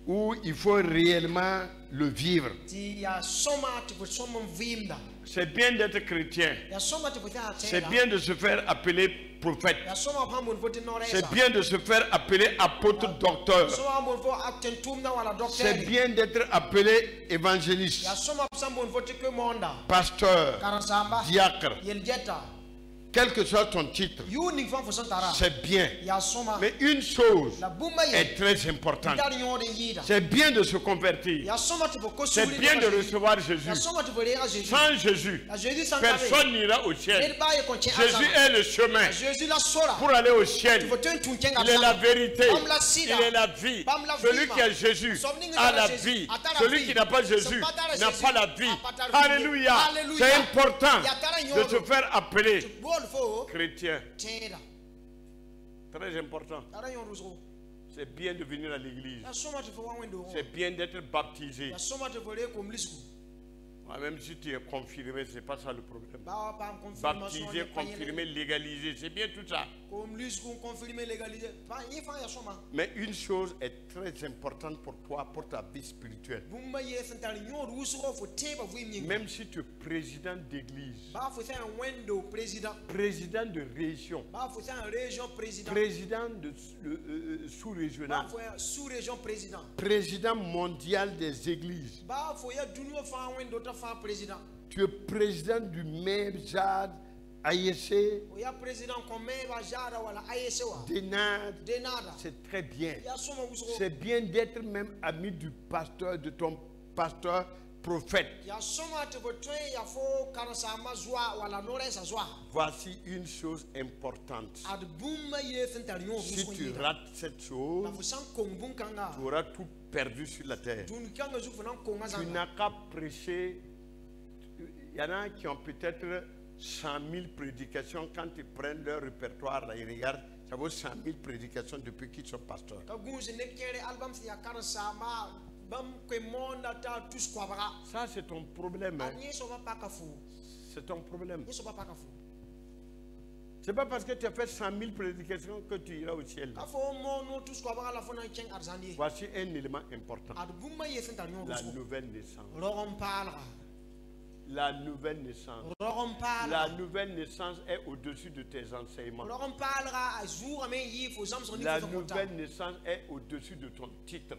où il faut réellement le vivre. C'est bien d'être chrétien. C'est bien de se faire appeler prophète. C'est bien de se faire appeler apôtre, docteur. C'est bien d'être appelé évangéliste, pasteur, diacre. Quel que soit ton titre, c'est bien. Mais une chose est très importante. C'est bien de se convertir. C'est bien de recevoir Jésus. Sans Jésus, personne n'ira au ciel. Jésus est le chemin pour aller au ciel. Il est la vérité. Il est la vie. Celui qui a Jésus a la vie. Celui qui n'a pas Jésus n'a pas la vie. Alléluia. C'est important de se faire appeler chrétien. Très important. C'est bien de venir à l'église. C'est bien d'être baptisé. Même si tu es confirmé, c'est pas ça le problème. Baptisé, confirmé, légalisé, c'est bien tout ça. Mais une chose est très importante pour toi, pour ta vie spirituelle. Même si tu es président d'église, président de région, président de sous-régional, président mondial des églises, tu es président du MERJAD, AIC, Denad, c'est très bien. C'est bien d'être même ami du pasteur, de ton pasteur prophète. Voici une chose importante. Si tu rates cette chose, tu auras tout perdu sur la terre. Tu n'as qu'à prêcher. Il y en a qui ont peut-être 100 000 prédications. Quand ils prennent leur répertoire, là, ils regardent, ça vaut 100 000 prédications depuis qu'ils sont pasteurs. Ça, c'est ton problème. Hein. C'est ton problème. C'est pas parce que tu as fait 100 000 prédications que tu iras au ciel. Voici un élément important. La nouvelle naissance. La nouvelle naissance. La nouvelle naissance est au-dessus de tes enseignements. La nouvelle naissance est au-dessus de ton titre.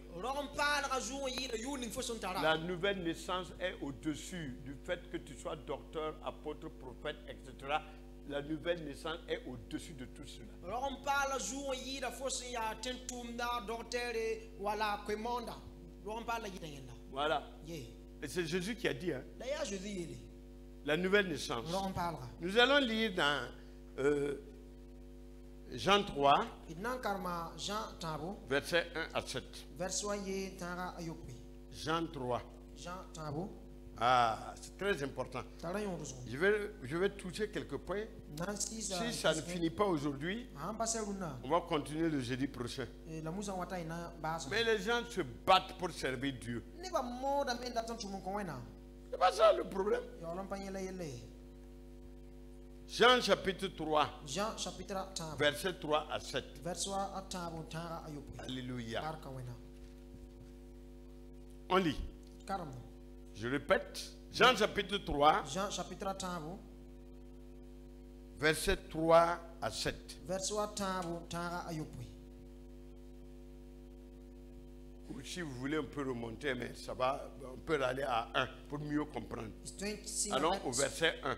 La nouvelle naissance est au-dessus du fait que tu sois docteur, apôtre, prophète, etc. La nouvelle naissance est au-dessus de tout cela. Voilà. Et c'est Jésus qui a dit, hein, la nouvelle naissance. Nous allons lire dans Jean 3, verset 1 à 7. Jean 3. Ah, c'est très important. Je vais toucher quelques points. Si ça ne finit pas aujourd'hui, on va continuer le jeudi prochain. Mais les gens se battent pour servir Dieu. C'est pas ça le problème. Jean chapitre 3, verset 3 à 7. Alléluia. On lit. Je répète, Jean chapitre 3, verset 3 à 7. Ou si vous voulez, on peut remonter, mais ça va, on peut aller à 1 pour mieux comprendre. Allons au verset 1.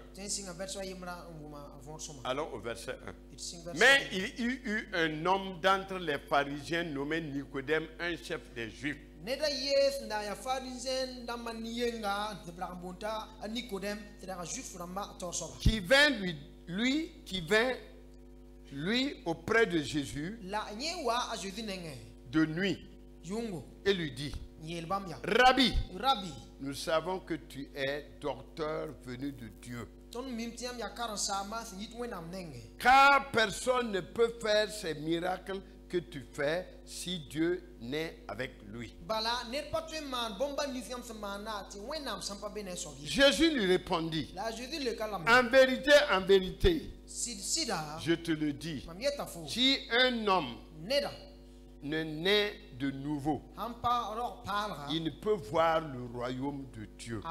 Allons au verset 1. Mais il y eut un homme d'entre les pharisiens nommé Nicodème, un chef des Juifs, qui vint lui auprès de Jésus de nuit et lui dit: Rabbi, nous savons que tu es docteur venu de Dieu, car personne ne peut faire ces miracles que tu fais si Dieu n'est avec lui. Jésus lui répondit: en vérité, je te le dis, si un homme ne naît de nouveau, il ne peut voir le royaume de Dieu.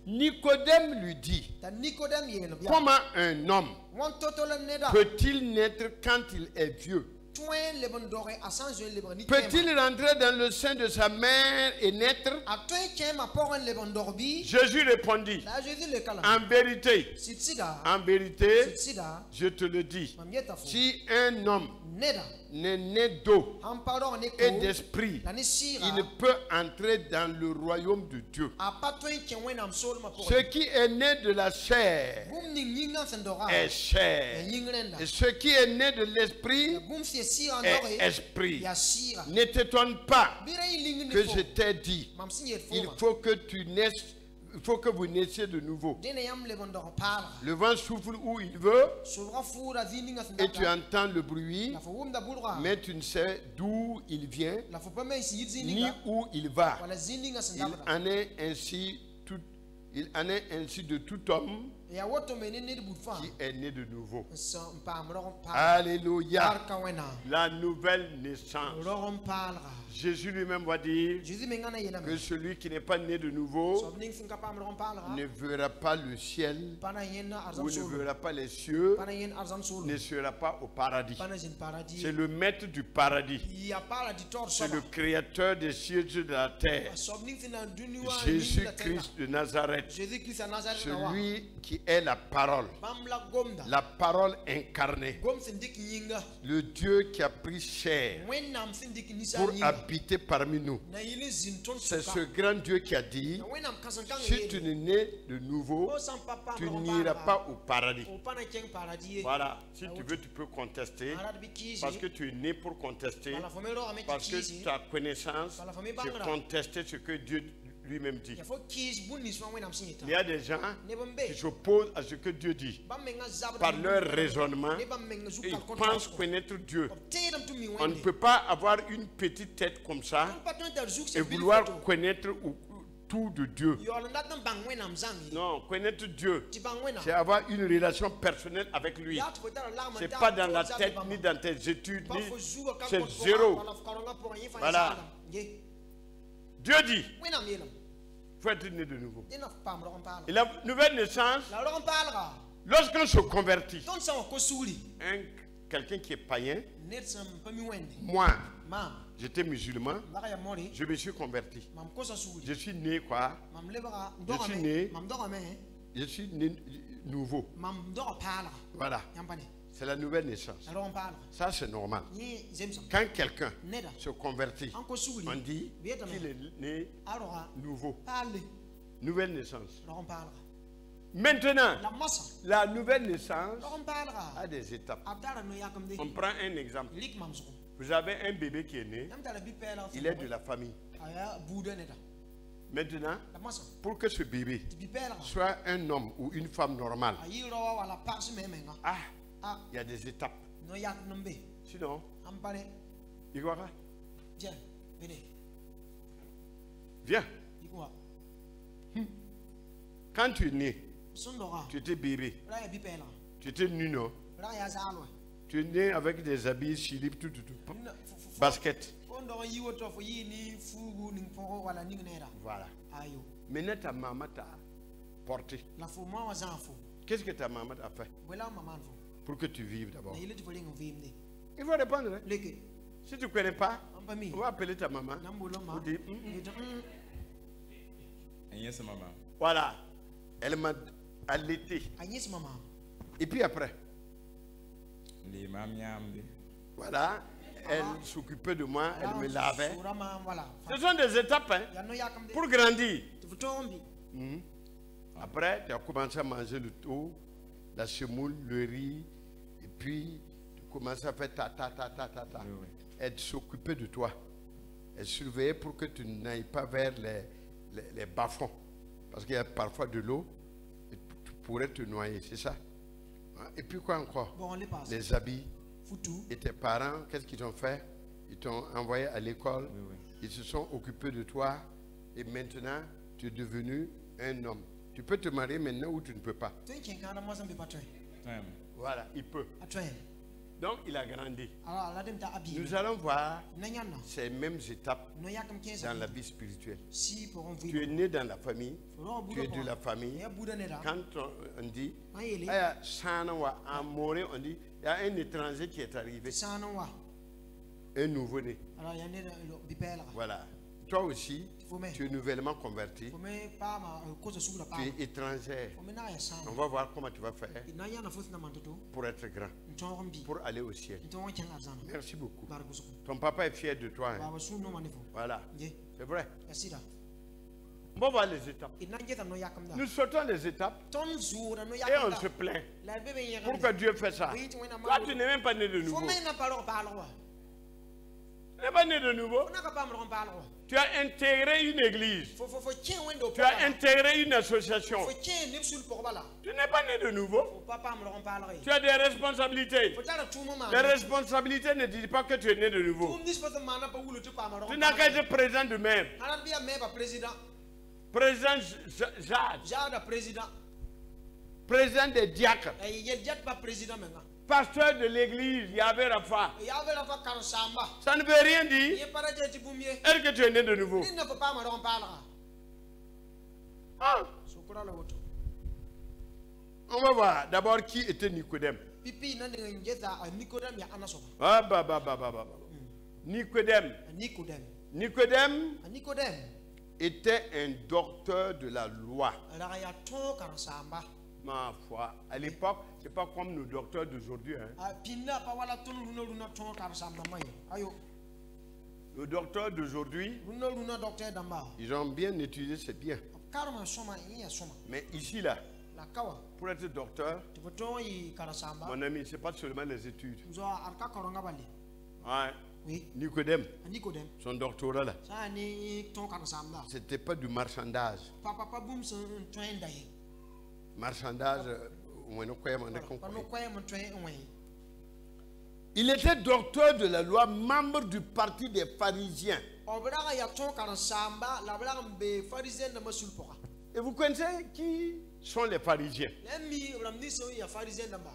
Nicodème lui dit, comment un homme peut-il naître quand il est vieux? Peut-il rentrer dans le sein de sa mère et naître? Jésus répondit, en vérité, je te le dis, si un homme n'est né d'eau et d'esprit, il ne peut entrer dans le royaume de Dieu. Ce qui est né de la chair est chair, et ce qui est né de l'esprit est esprit. Ne t'étonne pas que je t'ai dit, il faut que tu naisses. Il faut que vous naissiez de nouveau. Le vent souffle où il veut et tu entends le bruit, mais tu ne sais d'où il vient ni où il va. Il en est ainsi de tout homme qui est né de nouveau. Alléluia. La nouvelle naissance. Jésus lui-même va dire que celui qui n'est pas né de nouveau ne verra pas le ciel, ou ne verra pas les cieux, ne sera pas au paradis. C'est le maître du paradis. C'est le créateur des cieux et de la terre. Jésus-Christ de Nazareth. Celui qui est la parole incarnée, le Dieu qui a pris chair pour habiter parmi nous. C'est ce grand Dieu qui a dit, si tu n'es né de nouveau, tu n'iras pas au paradis. Voilà, si tu veux, tu peux contester, parce que tu es né pour contester, parce que ta connaissance, c'est contester ce que Dieu lui-même dit. Il y a des gens qui s'opposent à ce que Dieu dit. Par leur raisonnement, ils pensent connaître Dieu. On ne peut pas avoir une petite tête comme ça et vouloir connaître tout de Dieu. Non, connaître Dieu, c'est avoir une relation personnelle avec lui. Ce n'est pas dans la tête, ni dans tes études, c'est zéro. Voilà. Dieu dit, il faut être né de nouveau. Et la nouvelle naissance, lorsqu'on se convertit, quelqu'un qui est païen, moi, j'étais musulman, je me suis converti. Je suis né quoi? Je suis né nouveau. Voilà. C'est la nouvelle naissance. Ça, c'est normal. Quand quelqu'un se convertit, on dit qu'il est né nouveau. Nouvelle naissance. Maintenant, la nouvelle naissance a des étapes. On prend un exemple. Vous avez un bébé qui est né, il est de la famille. Maintenant, pour que ce bébé soit un homme ou une femme normale, il y a des étapes. Sinon, il va pas. Viens. Quand tu es né, tu étais bébé. Tu étais nu, non? Tu es né avec des habits, slip, tout. Basket. Voilà. Maintenant, ta maman t'a porté. Qu'est-ce que ta maman a fait pour que tu vives d'abord? Il faut répondre. Hein? Si tu ne connais pas, on va appeler ta maman. Pour dire, voilà. Elle m'a allaité. Et puis après, voilà, elle s'occupait de moi, elle me lavait. Ce sont des étapes pour grandir. Après, tu as commencé à manger le tout, la semoule, le riz, et puis tu commences à faire ta. Elle s'occupait de toi. Elle surveillait pour que tu n'ailles pas vers les bas-fonds. Parce qu'il y a parfois de l'eau et tu pourrais te noyer, c'est ça. Et puis quoi encore? Les habits. Et tes parents, qu'est-ce qu'ils ont fait? Ils t'ont envoyé à l'école. Ils se sont occupés de toi. Et maintenant, tu es devenu un homme. Tu peux te marier maintenant ou tu ne peux pas. Voilà, il peut. Donc il a grandi. Nous allons voir ces mêmes étapes dans la vie spirituelle. Tu es né dans la famille, tu es de la famille. Quand on dit, on dit, il y a un étranger qui est arrivé, un nouveau-né. Voilà. Toi aussi, tu es nouvellement converti. Tu es étranger. On va voir comment tu vas faire pour être grand, pour aller au ciel. Merci beaucoup. Ton papa est fier de toi. Hein? Voilà. C'est vrai. On va voir les étapes. Nous sautons les étapes et on se plaint. Pourquoi Dieu fait ça? Toi, tu n'es même pas né de nouveau. Tu n'es pas né de nouveau. Tu as intégré une église. Tu as intégré une association. Tu n'es pas né de nouveau. Tu as des responsabilités. Les responsabilités ne disent pas que tu es né de nouveau. Tu n'as qu'à être président de même. Président Jade. Président des diacres. Pasteur de l'église, Yahvé Rafa. Ça ne veut rien dire. Est-ce que tu es né de nouveau? Ah. On va voir d'abord qui était Nicodème. Ah, Nicodème était un docteur de la loi. Ma foi, à l'époque, c'est pas comme nos docteurs d'aujourd'hui. Hein. Le docteur d'aujourd'hui, ils ont bien étudié, c'est bien. Mais ici, là, pour être docteur, mon ami, c'est pas seulement les études. Ouais. Oui. Nicodème, son doctorat là, c'était pas du marchandage. Marchandage, il était docteur de la loi, membre du parti des pharisiens. Et vous connaissez qui sont les pharisiens?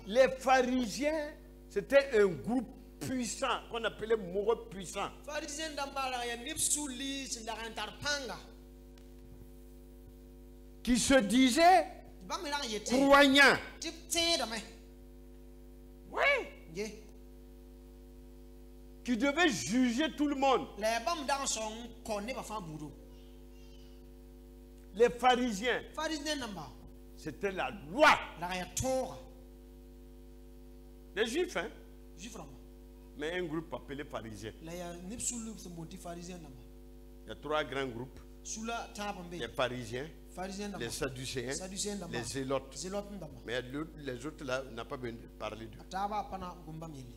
Les pharisiens, c'était un groupe puissant, qu'on appelait Moureux puissant. Qui se disait croyant. Oui. Qui devait juger tout le monde. Les pharisiens, c'était la loi. Les juifs, hein? Mais un groupe appelé pharisien. Il y a trois grands groupes. Les pharisiens, les sadducéens, les zélotes. Mais les autres là, on n'a pas besoin de parler d'eux.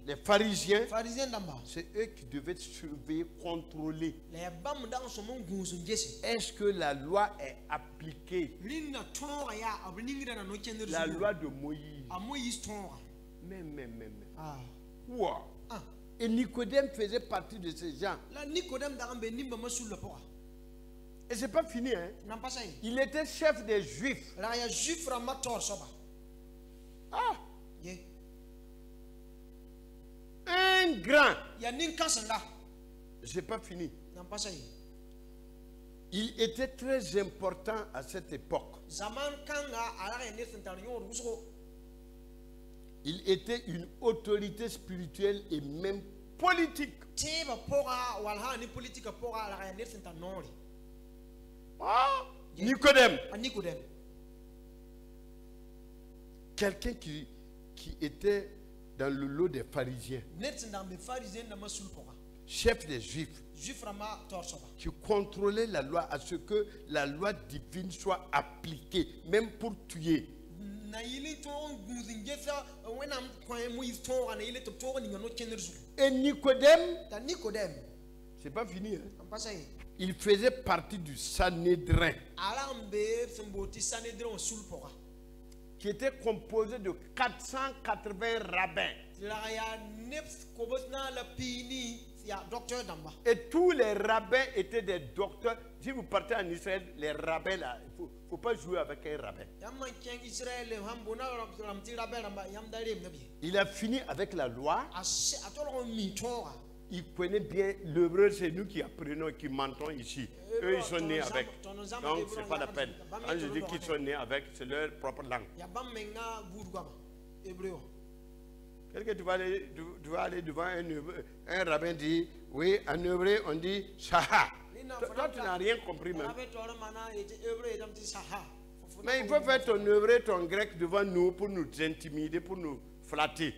Les pharisiens, c'est eux qui devaient surveiller, contrôler. Est-ce que la loi est appliquée? La loi de Moïse. Même. Wow. Et Nicodème faisait partie de ces gens. Et c'est pas fini, hein? Il était chef des Juifs. Ah! Un grand. C'est pas fini. Il était très important à cette époque. Il était une autorité spirituelle et même politique. Ah, Nicodème. Quelqu'un qui était dans le lot des pharisiens. Chef des Juifs. Qui contrôlait la loi à ce que la loi divine soit appliquée, même pour tuer. Et Nicodème, c'est pas fini, hein? Il faisait partie du Sanhédrin, qui était composé de 480 rabbins. Et tous les rabbins étaient des docteurs. Si vous partez en Israël, les rabbins là, il ne faut pas jouer avec un rabbin. Il a fini avec la loi. Il connaît bien l'hébreu, c'est nous qui apprenons, qui mentons ici. Eux, ils sont nés avec. Donc, ce n'est pas la peine. Quand je dis qu'ils sont nés avec, c'est leur propre langue. Quelqu'un, tu vas aller devant un rabbin dit, oui, en hébreu, on dit Saha. Toi, tu n'as rien compris même. Mais il faut faire ton hébreu, ton grec devant nous pour nous intimider, pour nous flatter.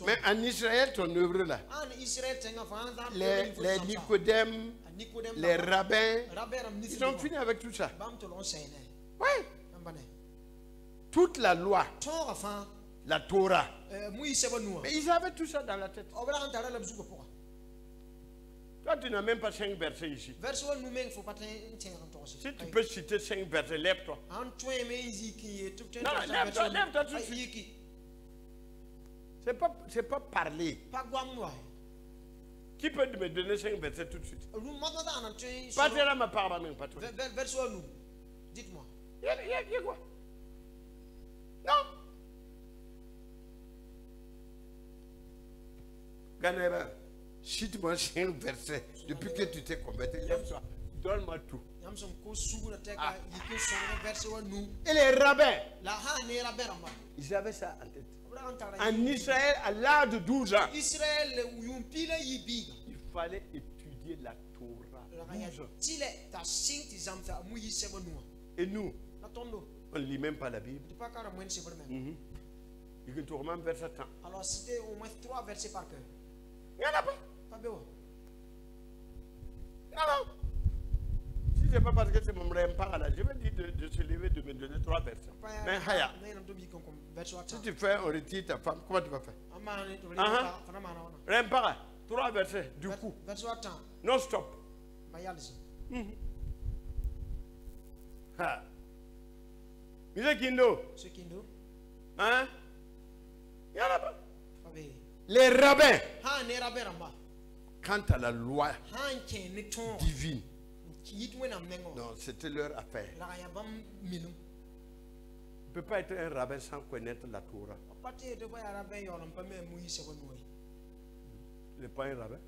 Mais en Israël, ton hébreu là, les Nicodèmes, les rabbins, ils ont fini avec tout ça. Oui. Toute la loi, la Torah. Mais ils avaient tout ça dans la tête. Toi, tu n'as même pas 5 versets ici. Si tu peux citer 5 versets, lève-toi. Non, lève-toi tout de suite. C'est pas parler. Qui peut me donner 5 versets tout de suite? Pas de la ma part, même pas toi. Dites-moi. Il y a quoi? Non. Ganera, cite-moi 5 versets depuis que tu t'es converti. Donne-moi tout. Et les rabbins, ils avaient ça en tête. En Israël, à l'âge de 12 ans, il fallait étudier la Torah. 12 ans. Et nous, on ne lit même pas la Bible. Il y a un verset. Alors, c'était au moins 3 versets par cœur. Il n'y en a pas. Non. Si ce n'est pas parce que c'est mon rempart là, je vais dire de se lever, de me donner 3 versets. Mais Haya, si tu fais un retire ta femme, comment tu vas faire? Rempart, 3 versets, du coup. Non stop. Monsieur Kindo. Hein? Il n'y en a pas. Les rabbins, quant à la loi divine, non, c'était leur affaire. Il ne peut pas être un rabbin sans connaître la Torah. Il n'est pas un rabbin.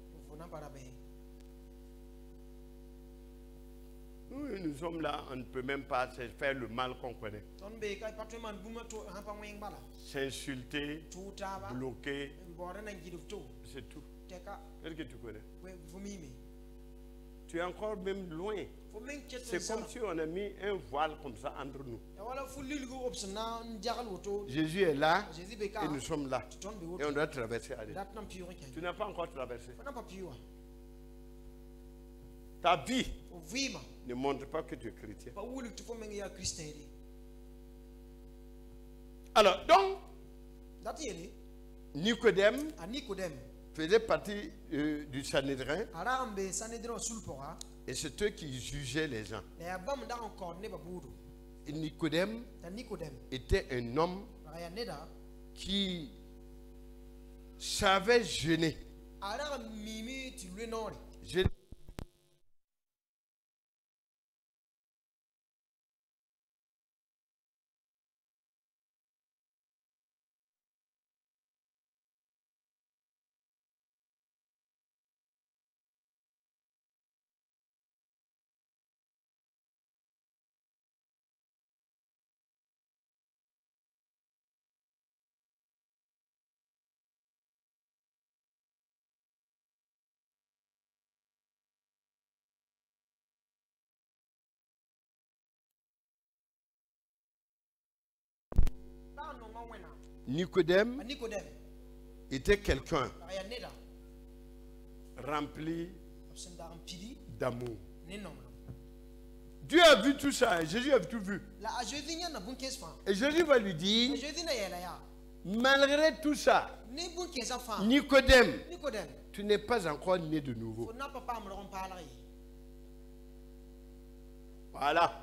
Nous sommes là, on ne peut même pas faire le mal qu'on connaît. S'insulter, bloquer, c'est tout. Qu'est-ce que tu connais? Tu es encore même loin. C'est comme si on a mis un voile comme ça entre nous. Jésus est là et nous sommes là. Et on doit traverser. Tu n'as pas encore traversé. Ta vie ne montre pas que tu es chrétien. Alors, donc, Nicodème faisait partie du Sanhédrin. Et c'est eux qui jugeaient les gens. Et Nicodème était un homme qui savait jeûner. Nicodème était quelqu'un rempli d'amour. Dieu a vu tout ça, Jésus a tout vu. Et Jésus va lui dire, malgré tout ça, Nicodème, tu n'es pas encore né de nouveau. Voilà.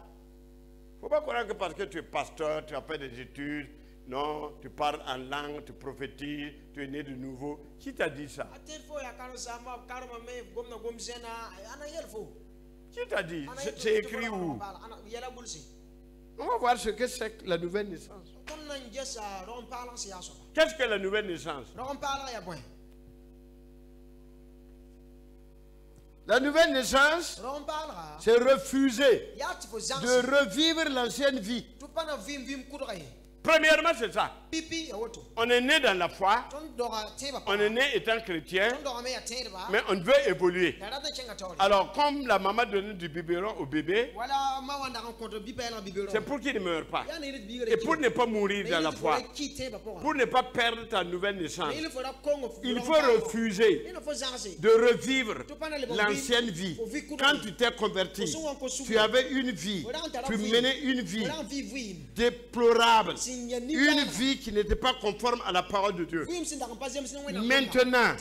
Il ne faut pas croire que parce que tu es pasteur, tu as fait des études, Non, tu parles en langue, tu prophétises, tu es né de nouveau. Qui t'a dit ça? Qui t'a dit? C'est écrit où? On va voir ce que c'est que la nouvelle naissance. Qu'est-ce que la nouvelle naissance? La nouvelle naissance, c'est refuser de revivre l'ancienne vie. Premièrement, c'est ça. On est né dans la foi, on est né étant chrétien, mais on veut évoluer. Alors, comme la maman donne du biberon au bébé, c'est pour qu'il ne meure pas. Et pour ne pas mourir dans la foi, pour ne pas perdre ta nouvelle naissance, il faut refuser de revivre l'ancienne vie. Quand tu t'es converti, tu avais une vie, tu menais une vie déplorable. Une vie qui n'était pas conforme à la parole de Dieu. Maintenant,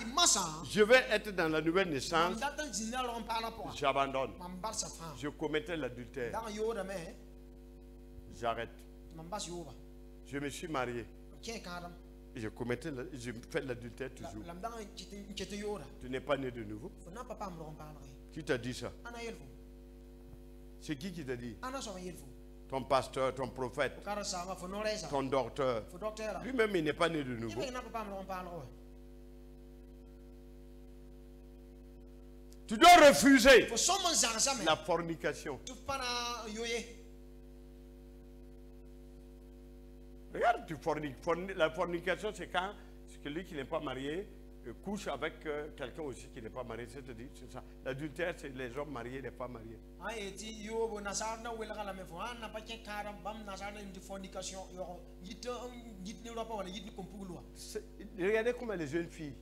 je vais être dans la nouvelle naissance. J'abandonne. Je commettais l'adultère. J'arrête. Je me suis marié. Je fais l'adultère toujours. Tu n'es pas né de nouveau. Qui t'a dit ça? C'est qui t'a dit? Ton pasteur, ton prophète, ton docteur. Lui-même, il n'est pas né de nouveau. Tu dois refuser la fornication. Regarde, la fornication, c'est quand celui qui n'est pas marié couche avec quelqu'un aussi qui n'est pas marié. C'est-à-dire, c'est ça. L'adultère, c'est les hommes mariés, les femmes mariées. Regardez comment les jeunes filles,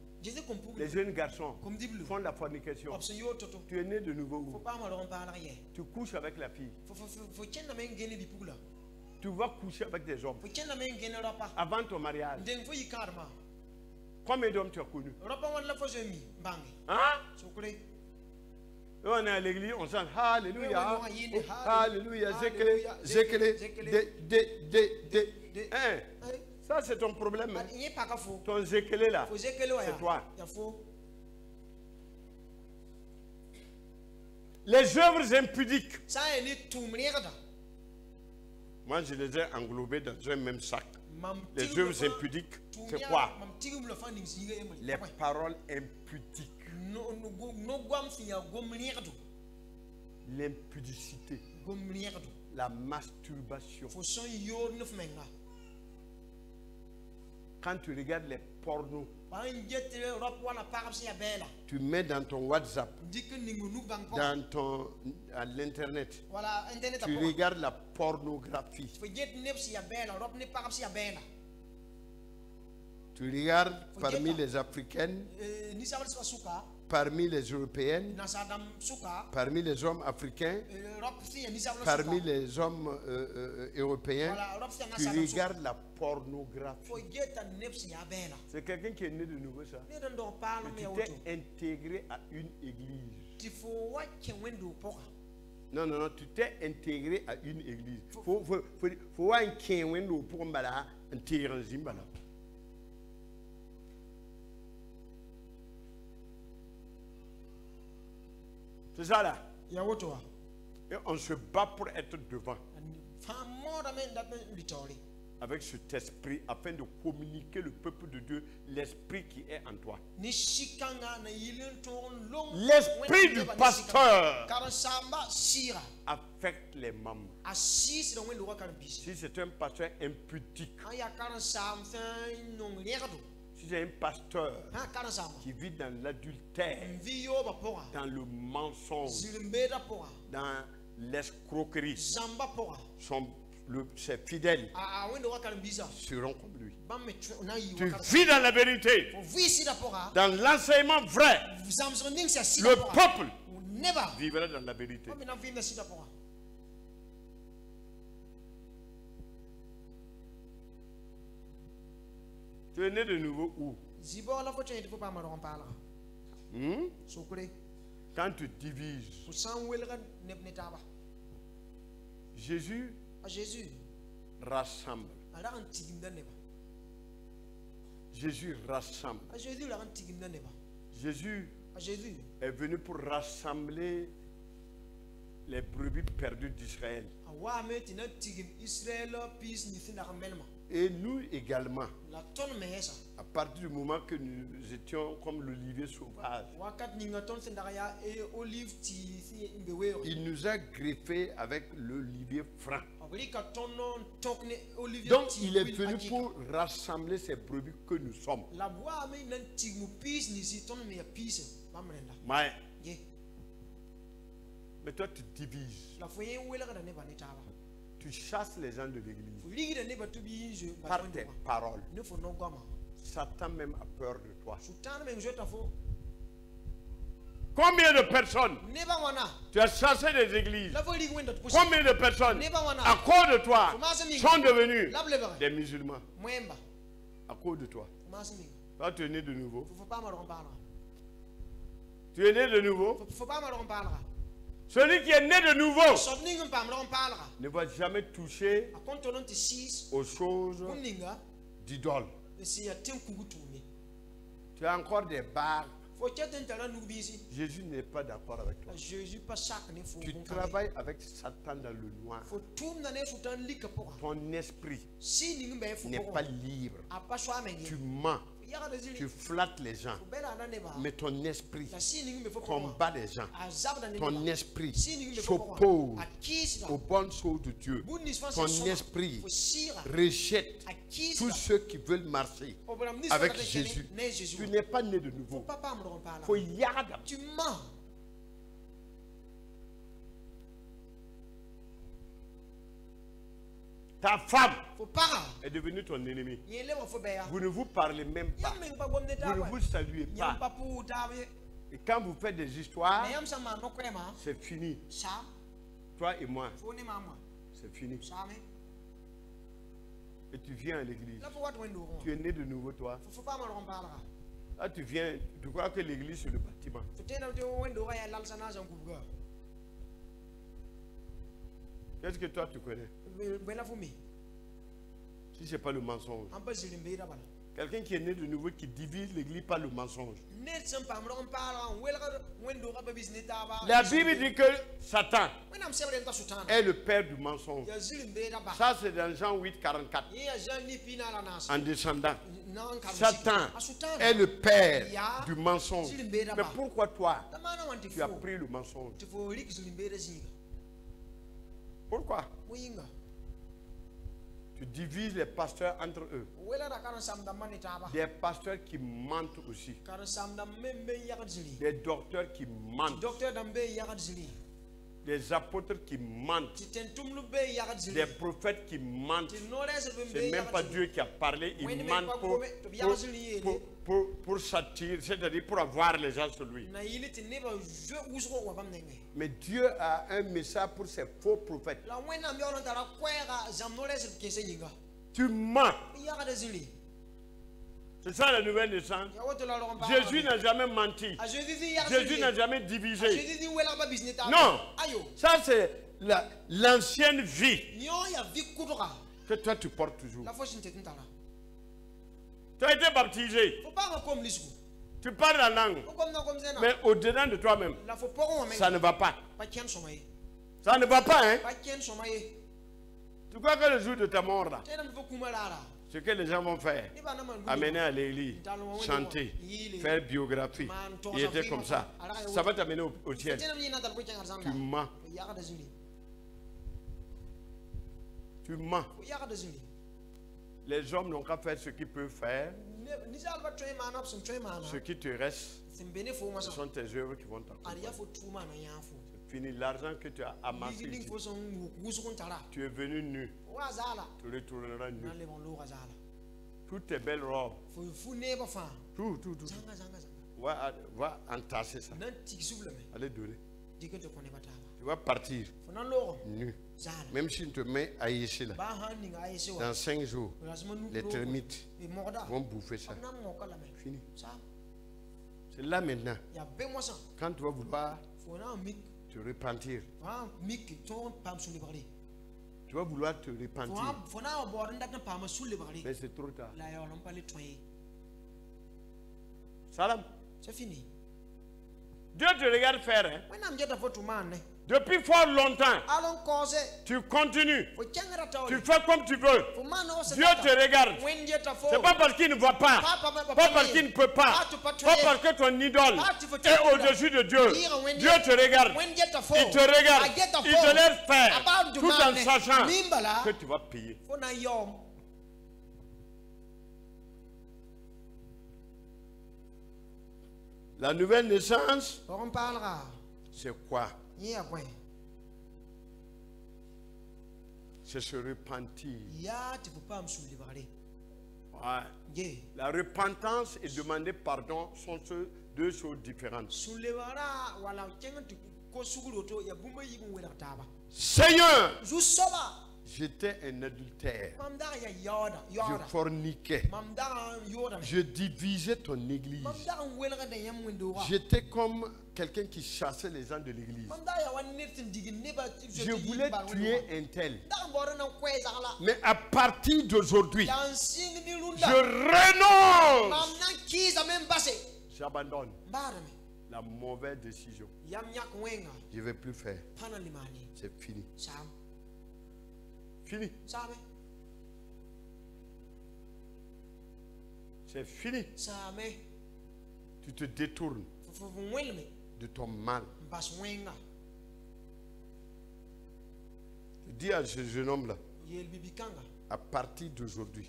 les jeunes garçons font la fornication. Tu es né de nouveau. Tu couches avec la fille. Tu vas coucher avec des hommes avant ton mariage. Combien d'hommes tu as connus? Hein? On est à l'église, on chante Alléluia, Alléluia, Zékélé, ça c'est ton problème. Ton Zékélé là, c'est toi. Les œuvres impudiques, moi je les ai englobées dans un même sac. Les œuvres impudiques, c'est quoi? Les paroles impudiques. L'impudicité. La masturbation. Quand tu regardes les pornos, tu mets dans ton WhatsApp, à l'internet, tu regardes la pornographie. Tu regardes parmi les Africaines, parmi les Européennes, parmi les hommes africains, parmi les hommes européens, tu regardes la pornographie. C'est quelqu'un qui est né de nouveau, ça. Tu t'es intégré à une église. Non, non, non, tu t'es intégré à une église. Faut un kinwendo pour mbala intégrer zimbala. C'est ça là. Et on se bat pour être devant. Avec cet esprit, afin de communiquer le peuple de Dieu, l'esprit qui est en toi. L'esprit du pasteur affecte les membres. Si c'est un pasteur impudique, si c'est un pasteur qui vit dans l'adultère, dans le mensonge, dans l'escroquerie, ses fidèles seront comme lui. Tu vis dans la vérité, dans l'enseignement vrai. Le peuple vivra dans la vérité. Tu es né de nouveau où? Quand tu divises, Jésus rassemble. Jésus rassemble. Jésus est venu pour rassembler les brebis perdues d'Israël. Et nous également, à partir du moment que nous étions comme l'olivier sauvage, il nous a greffé avec l'olivier franc. Donc il est venu pour rassembler ces brebis que nous sommes. Mais toi tu divises. Tu chasses les gens de l'église par tes paroles. Satan même a peur de toi. Combien de personnes tu as chassé des églises? Combien de personnes à cause de toi sont devenus des musulmans? À cause de toi. Toi tu es né de nouveau. Tu es né de nouveau. Celui qui est né de nouveau ne va jamais toucher aux choses d'idoles. Tu as encore des bagues. Jésus n'est pas d'accord avec toi. Tu travailles avec Satan dans le noir. Ton esprit n'est pas libre. Tu mens. Tu flattes les gens. Mais ton esprit combat les gens. Ton esprit s'oppose aux bonnes choses de Dieu. Ton esprit rejette tous ceux qui veulent marcher avec Jésus. Tu n'es pas né de nouveau. Faut y aller. Tu mens. Ta femme est devenue ton ennemi. Vous ne vous parlez même pas. Vous ne vous saluez pas. Et quand vous faites des histoires, c'est fini. Toi et moi, c'est fini. Et tu viens à l'église. Tu es né de nouveau, toi. Là, tu viens, tu crois que l'église c'est le bâtiment. Qu'est-ce que toi tu connais? Si ce n'est pas le mensonge. Quelqu'un qui est né de nouveau qui divise l'église par le mensonge. La Bible dit que Satan est le père du mensonge. Ça c'est dans Jean 8, 44. En descendant. Satan est le père du mensonge. Mais pourquoi toi tu as pris le mensonge? Pourquoi? Tu divises les pasteurs entre eux. Des pasteurs qui mentent aussi. Des docteurs qui mentent. Des apôtres qui mentent. Des prophètes qui mentent. C'est même pas Dieu qui a parlé. Ils mentent pour s'attirer, c'est-à-dire pour avoir les gens sur lui. Mais Dieu a un message pour ces faux prophètes. Tu mens. C'est ça la nouvelle naissance. Jésus n'a jamais menti. Jésus n'a jamais divisé. Non. Ça c'est l'ancienne vie que toi tu portes toujours. Tu as été baptisé. Tu parles la langue. Mais au-dedans de toi-même, ça ne va pas. Ça ne va pas, hein? Tu crois que le jour de ta mort, là, ce que les gens vont faire, amener à l'église, chanter, faire biographie, il était comme ça. Ça va t'amener au ciel. Tu mens. Tu mens. Les hommes n'ont qu'à faire ce qu'ils peuvent faire. Ce qui te reste, ce sont tes œuvres qui vont t'accompagner. C'est fini. L'argent que tu as amassé ici, tu es venu nu. Tu retourneras nu. Toutes tes belles robes. Tout. Va entasser ça. Allez donner. Tu vas partir nu. Même si tu te mets à ici là, dans 5 jours, les termites vont bouffer ça. Fini. C'est là maintenant. Quand tu vas vouloir te repentir, Tu vas vouloir te repentir. Mais c'est trop tard. Salam. C'est fini. Dieu te regarde faire. Hein? Depuis fort longtemps, tu continues. Tu fais comme tu veux. Dieu te regarde. C'est pas parce qu'il ne voit pas, pas parce qu'il ne peut pas, pas parce que ton idole est au-dessus de Dieu. Dieu te regarde. Il te regarde. Il te laisse faire tout en sachant que tu vas payer. La nouvelle naissance, c'est quoi? C'est se repentir. Ouais. La repentance et demander pardon sont deux choses différentes. Seigneur, j'étais un adultère. Je forniquais. Je divisais ton église. J'étais comme quelqu'un qui chassait les gens de l'église. Je voulais tuer un tel. Mais à partir d'aujourd'hui, je renonce. J'abandonne la mauvaise décision. Je ne vais plus faire. C'est fini. Fini. C'est fini. Tu te détournes de ton mal. Je dis à ce jeune homme-là, à partir d'aujourd'hui,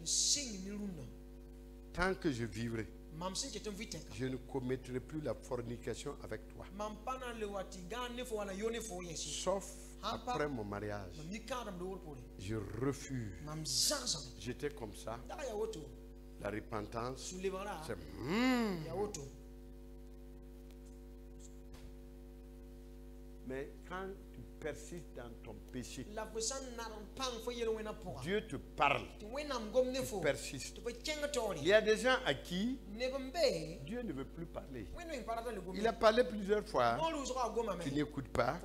tant que je vivrai, je ne commettrai plus la fornication avec toi. Sauf après mon mariage. Je refuse. J'étais comme ça. La repentance, c'est mais quand tu persistes dans ton péché, Dieu te parle. Tu persistes. Il y a des gens à qui Dieu ne veut plus parler. Il a parlé plusieurs fois. Tu n'écoutes pas.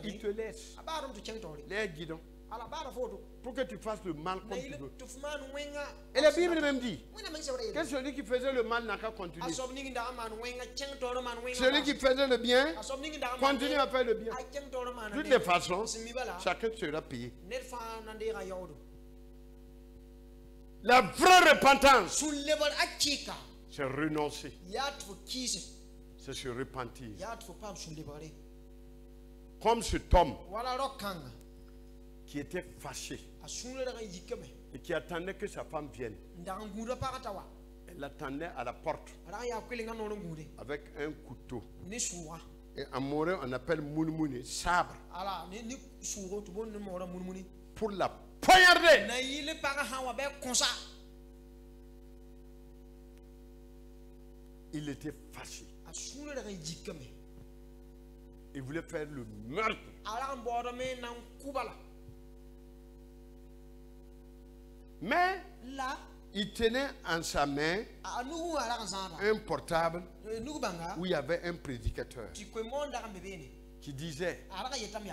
Il te laisse. Les guidons. Pour que tu fasses le mal comme tu veux. Et la Bible même dit que celui qui faisait le mal n'a qu'à continuer. Celui qui faisait le bien continue à faire le bien. De toutes les façons, chacun sera payé. La vraie repentance, c'est renoncer. C'est se repentir. Comme cet homme qui était fâché et qui attendait que sa femme vienne. Elle attendait à la porte avec un couteau. Et en moré, on appelle moulmouni, sabre. Pour la poignarder. Il était fâché. Il voulait faire le meurtre. Mais là, il tenait en sa main un portable où il y avait un prédicateur qui disait: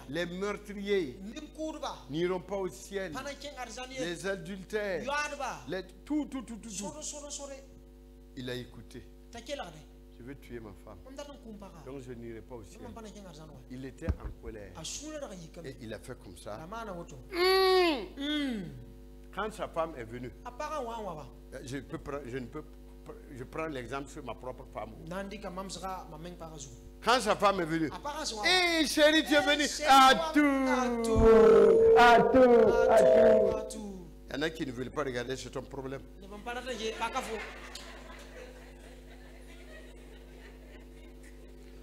les meurtriers n'iront pas au ciel, les adultères, tout. Il a écouté. Je vais tuer ma femme, donc je n'irai pas au ciel. Il était en colère et il a fait comme ça. Quand sa femme est venue, je prends l'exemple sur ma propre femme. Quand sa femme est venue, hé chérie, tu es venue. À tout. Il y en a qui ne veulent pas regarder, c'est ton problème.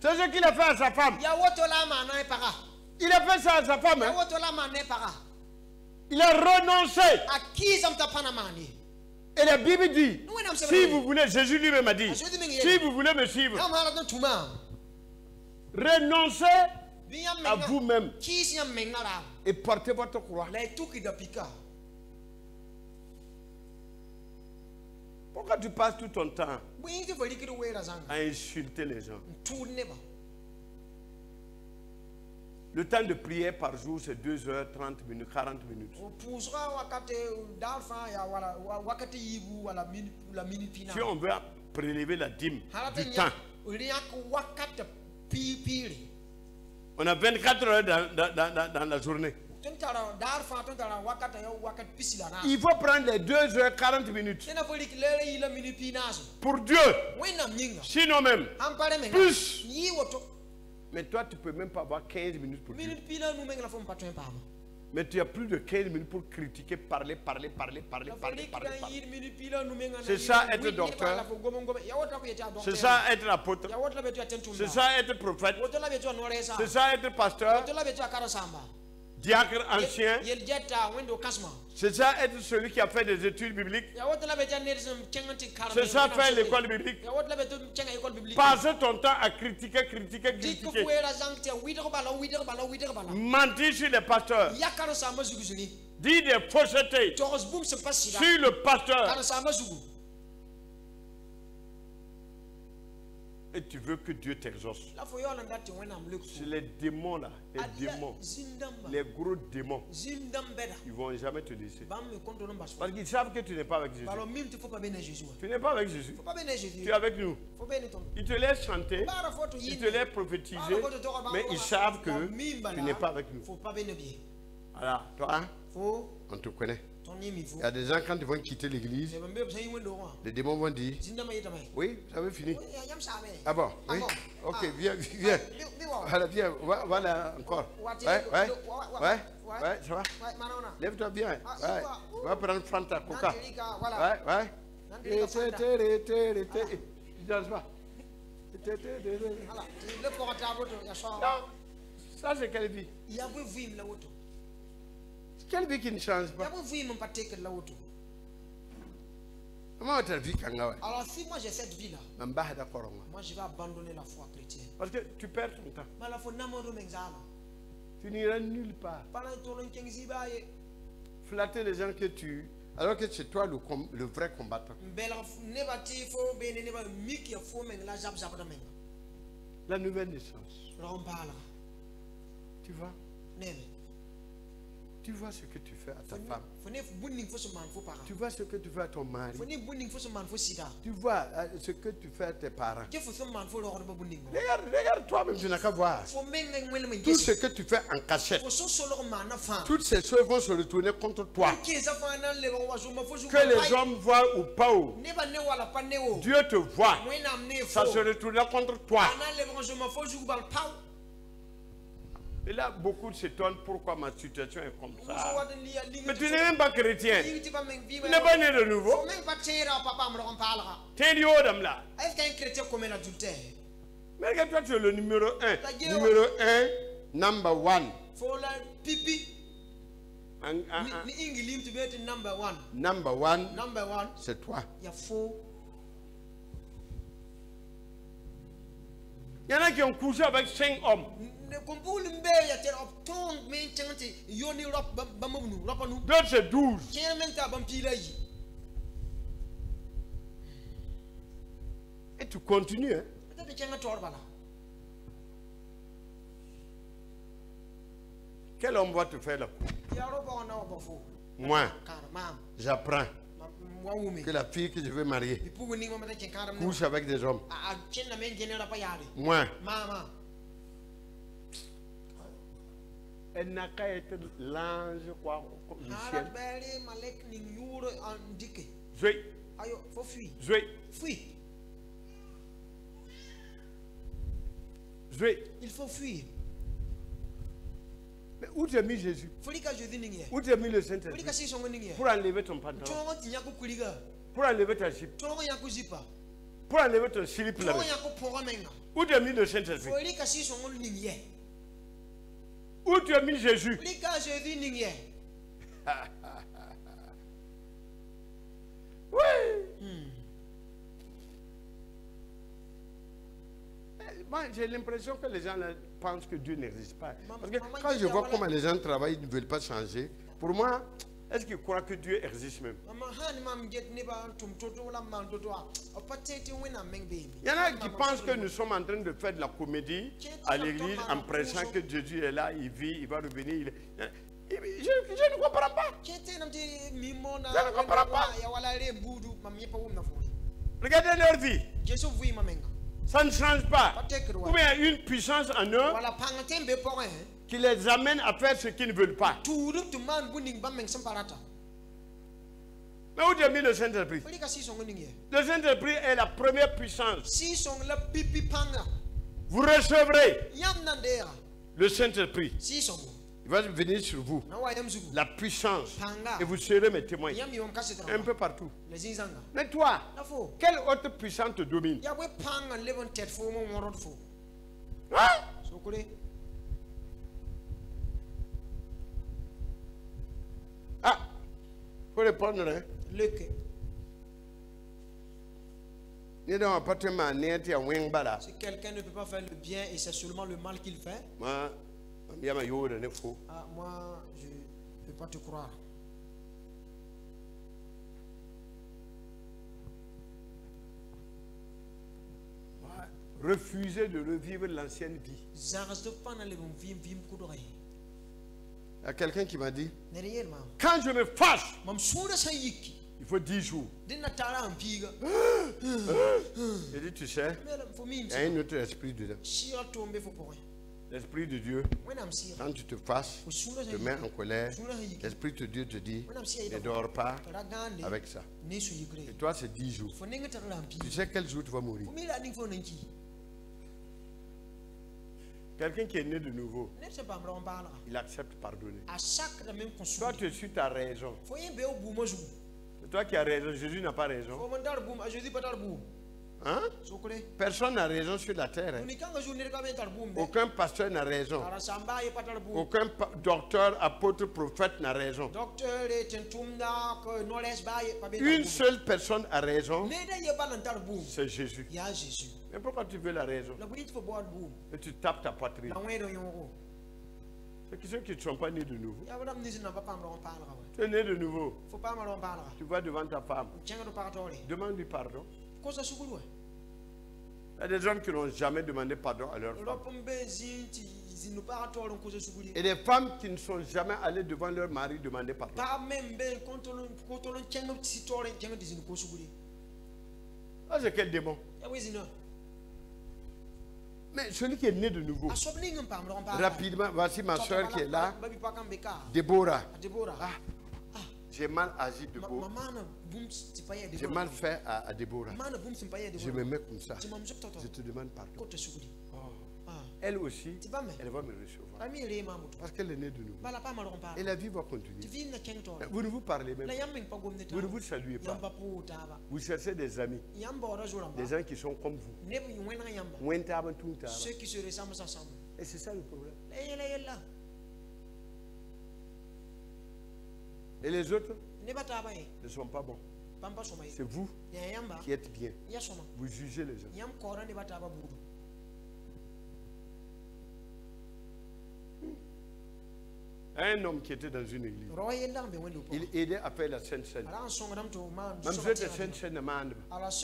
C'est ce qu'il a fait à sa femme. Il a fait ça à sa femme. Il a renoncé. Et la Bible dit, si vous voulez, Jésus lui-même a dit, si vous voulez me suivre, renoncez à vous-même et portez votre croix. Pourquoi tu passes tout ton temps à insulter les gens? Le temps de prière par jour, c'est 2 heures, 30 minutes, 40 minutes. Si on veut prélever la dîme du temps, on a 24 heures dans la journée. Il faut prendre les 2 heures 40 minutes pour Dieu. Sinon même, plus. Mais toi, tu ne peux même pas avoir 15 minutes pour Dieu. Mais tu as plus de 15 minutes pour critiquer, parler. C'est ça être docteur. C'est ça être apôtre. C'est ça être prophète. C'est ça être pasteur. Diacre ancien. C'est ça être celui qui a fait des études bibliques. C'est ça faire l'école biblique. Passer ton temps à critiquer. Mentir sur les pasteurs. Dire des faussetés sur le pasteur. Et tu veux que Dieu t'exauce. C'est les démons là, les gros démons. Ils ne vont jamais te laisser. Parce qu'ils savent que tu n'es pas avec Jésus. Tu n'es pas avec Jésus. Tu es avec nous. Ils te laissent chanter, ils te laissent prophétiser, mais ils savent que tu n'es pas avec nous. Voilà, toi, on te connaît. Il y a des gens, quand ils vont quitter l'église, les démons vont dire: oui, ça veut finir. Ah bon? Oui. Ok, viens. Voilà, viens. Voilà, encore. Ouais, ça va? Lève-toi bien. Ouais. Va prendre Fanta, Coca. Ouais. Tu danses pas. Non, ça c'est quelle vie? Quelle vie qui ne change pas? Comment votre vie quand même? Alors si moi j'ai cette vie là, moi je vais abandonner la foi chrétienne. Parce que tu perds ton temps. Tu n'iras nulle part. Flatter les gens que tu... Alors que c'est toi le vrai combattant. La nouvelle naissance. Tu vois? Tu vois ce que tu fais à ta femme. Tu vois ce que tu fais à ton mari. Tu vois ce que tu fais à tes parents. Regarde toi-même, tu n'as qu'à voir. Tout ce que tu fais en cachette, toutes ces choses vont se retourner contre toi. Que les hommes voient ou pas, Dieu te voit. Ça se retournera contre toi. Et là, beaucoup s'étonnent pourquoi ma situation est comme ça. Mais tu n'es même pas chrétien. Tu n'es pas né de nouveau. Tu es du haut d'âme là. Est-ce qu'un chrétien commet l'adultère? Mais regarde, toi, tu es le numéro 1. Numéro 1, number 1. Faut la pipi. Number 1, c'est toi. Il y a faux. Il y en a qui ont couché avec 5 hommes. D'autres c'est 12. Et tu continues. Hein? Quel homme va te faire la cour? Moi, j'apprends que la fille que je veux marier couche avec des hommes. Moi, elle n'a qu'à être l'ange du ciel. Il faut fuir. Mais où tu as mis Jésus? Où tu as mis le Saint-Esprit? Pour enlever ton pantalon, pour enlever ta jupe, pour enlever ton slip là. Où tu as mis le Saint-Esprit? Où tu as mis Jésus? Oui. Moi, j'ai l'impression que les gens pensent que Dieu n'existe pas. Parce que quand je vois comment les gens travaillent, ils ne veulent pas changer. Pour moi, Est-ce qu'il croit que Dieu existe même? Il y en a qui pensent que nous sommes en train de faire de la comédie à l'église en prêchant que Jésus est là, il vit, il va revenir. Je ne comprends pas. Je ne comprends pas. Regardez leur vie. Ça ne change pas. Ou bien il y a une puissance en eux qui les amène à faire ce qu'ils ne veulent pas. Mais où tu as mis le Saint-Esprit? Le Saint-Esprit est la première puissance. Vous recevrez le Saint-Esprit. Il va venir sur vous. La puissance. Et vous serez mes témoins. Un peu partout. Mais toi, quelle autre puissance te domine? Hein? Ah, il faut répondre. Hein? Si quelqu'un ne peut pas faire le bien et c'est seulement le mal qu'il fait, moi, je ne peux pas te croire. Refuser de revivre l'ancienne vie. Il y a quelqu'un qui m'a dit, quand je me fâche, il faut 10 jours. J'ai dit, tu sais, il y a un autre esprit dedans. L'esprit de Dieu, quand tu te fâches, te mets en colère, l'esprit de Dieu te dit, ne dors pas avec ça. Et toi, c'est 10 jours. Tu sais quel jour tu vas mourir? Quelqu'un qui est né de nouveau, il accepte pardonner. Toi, tu suis ta raison. C'est toi qui as raison, Jésus n'a pas raison. Hein? Personne n'a raison sur la terre. Hein? Aucun pasteur n'a raison. Aucun docteur, apôtre, prophète n'a raison. Une seule personne a raison. C'est Jésus. Mais pourquoi tu veux la raison? Et tu tapes ta poitrine. Ceux qui ne sont pas nés de nouveau. Tu es né de nouveau. Tu vas devant ta femme. Demande-lui pardon. Il y a des hommes qui n'ont jamais demandé pardon à leur femme. Et des femmes qui ne sont jamais allées devant leur mari demander pardon. Ah, c'est quel démon? Mais celui qui est né de nouveau, rapidement, voici ma soeur qui est là, Déborah. Ah, j'ai mal agi de Déborah. J'ai mal fait à Déborah. Je me mets comme ça. Je te demande pardon. Elle aussi, elle va me recevoir. Parce qu'elle est née de nouveau. Et la vie va continuer. Vous ne vous parlez même pas. Vous ne vous saluez pas. Vous cherchez des amis. Des gens qui sont comme vous. Ceux qui se ressemblent ensemble. Et c'est ça le problème. Et les autres ne sont pas bons. C'est vous qui êtes bien. Vous jugez les gens. Un homme qui était dans une église, il aidait à faire la Sainte Seine. Alors ceux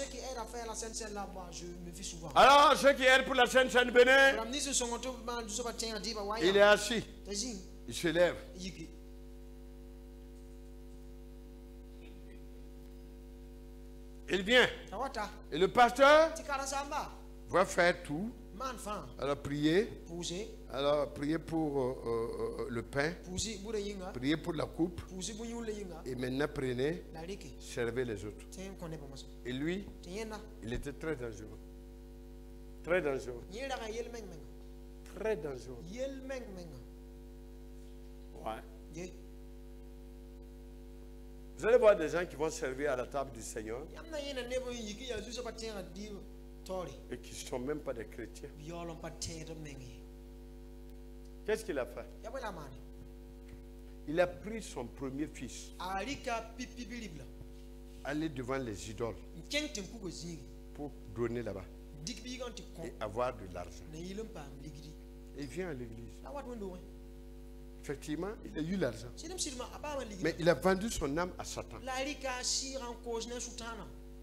qui aident à faire la Sainte Seine là, moi je me vis souvent. Alors ceux qui aident pour la Sainte Seine, venez. Il est assis. Il se lève. Il vient. Et le pasteur va faire tout. Alors prier. Alors prier pour le pain. Prier pour la coupe. Et maintenant prenez. Servez les autres. Et lui, il était très dangereux. Très dangereux. Très dangereux. Ouais. Vous allez voir des gens qui vont servir à la table du Seigneur et qui ne sont même pas des chrétiens. Qu'est-ce qu'il a fait? Il a pris son premier fils, aller devant les idoles pour donner là-bas et avoir de l'argent. Et il vient à l'église. Effectivement, il a eu l'argent. Mais il a vendu son âme à Satan.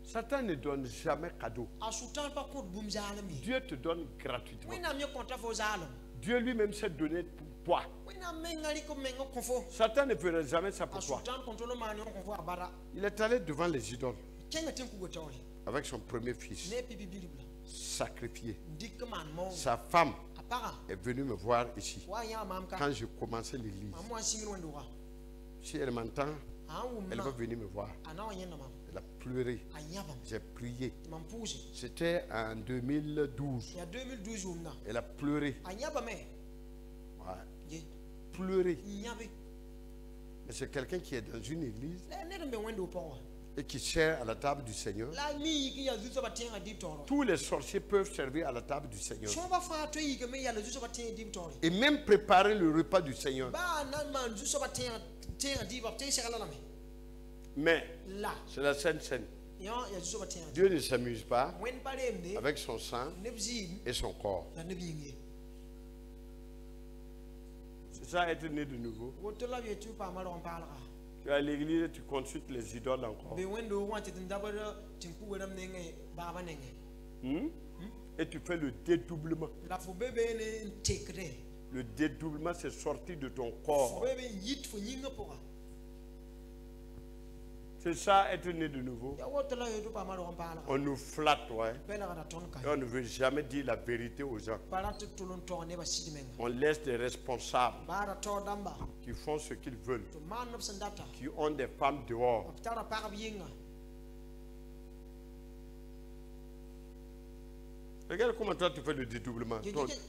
Satan ne donne jamais cadeau. Dieu te donne gratuitement. Dieu lui-même s'est donné pour toi. Satan ne fera jamais ça pour toi. Il est allé devant les idoles avec son premier fils, sacrifié. Sa femme est venue me voir ici quand je commençais l'église. Si elle m'entend, elle va venir me voir. Elle a pleuré. J'ai prié. C'était en 2012. Elle a pleuré. Ouais. Pleuré. Mais c'est quelqu'un qui est dans une église et qui sert à la table du Seigneur. Tous les sorciers peuvent servir à la table du Seigneur. Et même préparer le repas du Seigneur. Mais c'est la Sainte Seine. Dieu ne s'amuse pas avec son sang et son corps. C'est ça, être né de nouveau. Tu es à l'église, tu consultes les idoles encore. Et tu fais le dédoublement. Le dédoublement, c'est sorti de ton corps. C'est ça, être né de nouveau. On nous flatte, ouais. Et on ne veut jamais dire la vérité aux gens. On laisse des responsables qui font ce qu'ils veulent, qui ont des femmes dehors. Regarde comment toi tu fais le dédoublement.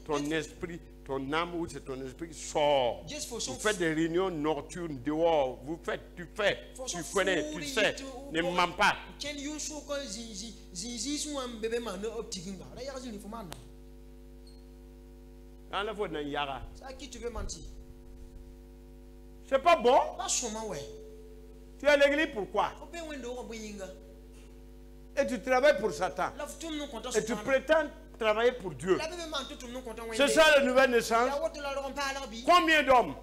Ton esprit, ton âme ou c'est ton esprit sort. Vous faites des réunions nocturnes dehors. Vous faites, tu connais, tu sais. Ne mens pas. À qui tu veux mentir? C'est pas bon. Tu es à l'église pourquoi? Et tu travailles pour Satan. Et tu prétends travailler pour Dieu. C'est ça la nouvelle naissance. Combien d'hommes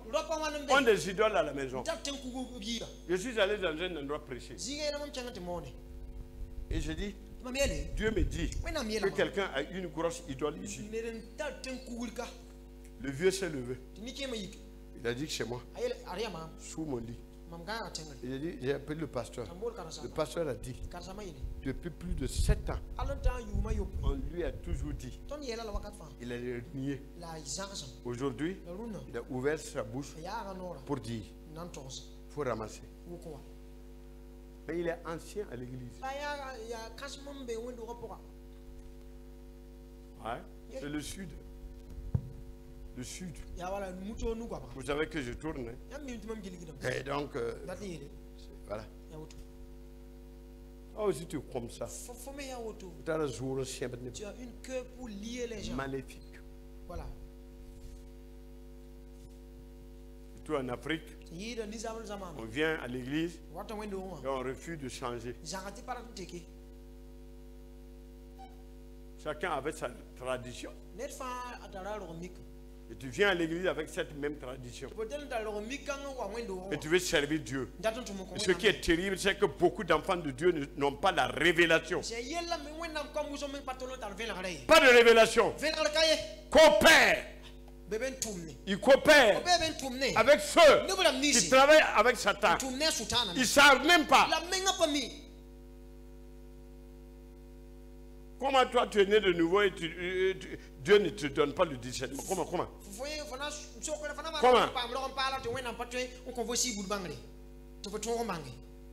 ont des idoles à la maison? Je suis allé dans un endroit prêcher. Et je dis, Dieu me dit que quelqu'un a une grosse idole ici. Le vieux s'est levé. Il a dit que c'est moi, sous mon lit. J'ai appelé le pasteur. Le pasteur a dit, depuis plus de 7 ans, on lui a toujours dit, il a nié. Aujourd'hui, il a ouvert sa bouche pour dire, il faut ramasser. Mais il est ancien à l'église. Ouais, c'est le sud. Le sud. Vous savez que je tourne. Et donc, voilà. Oh, si tu es comme ça, tu as une queue pour lier les gens. Maléfique. Voilà. Surtout en Afrique, on vient à l'église et on refuse de changer. Chacun avait sa tradition. Et tu viens à l'église avec cette même tradition. Et tu veux servir Dieu. Et ce qui est terrible, c'est que beaucoup d'enfants de Dieu n'ont pas la révélation. Pas de révélation. Coopère. Ils coopèrent avec ceux qui travaillent avec Satan. Ils ne savent même pas. Comment toi tu es né de nouveau et Dieu ne te donne pas le discernement? Comment?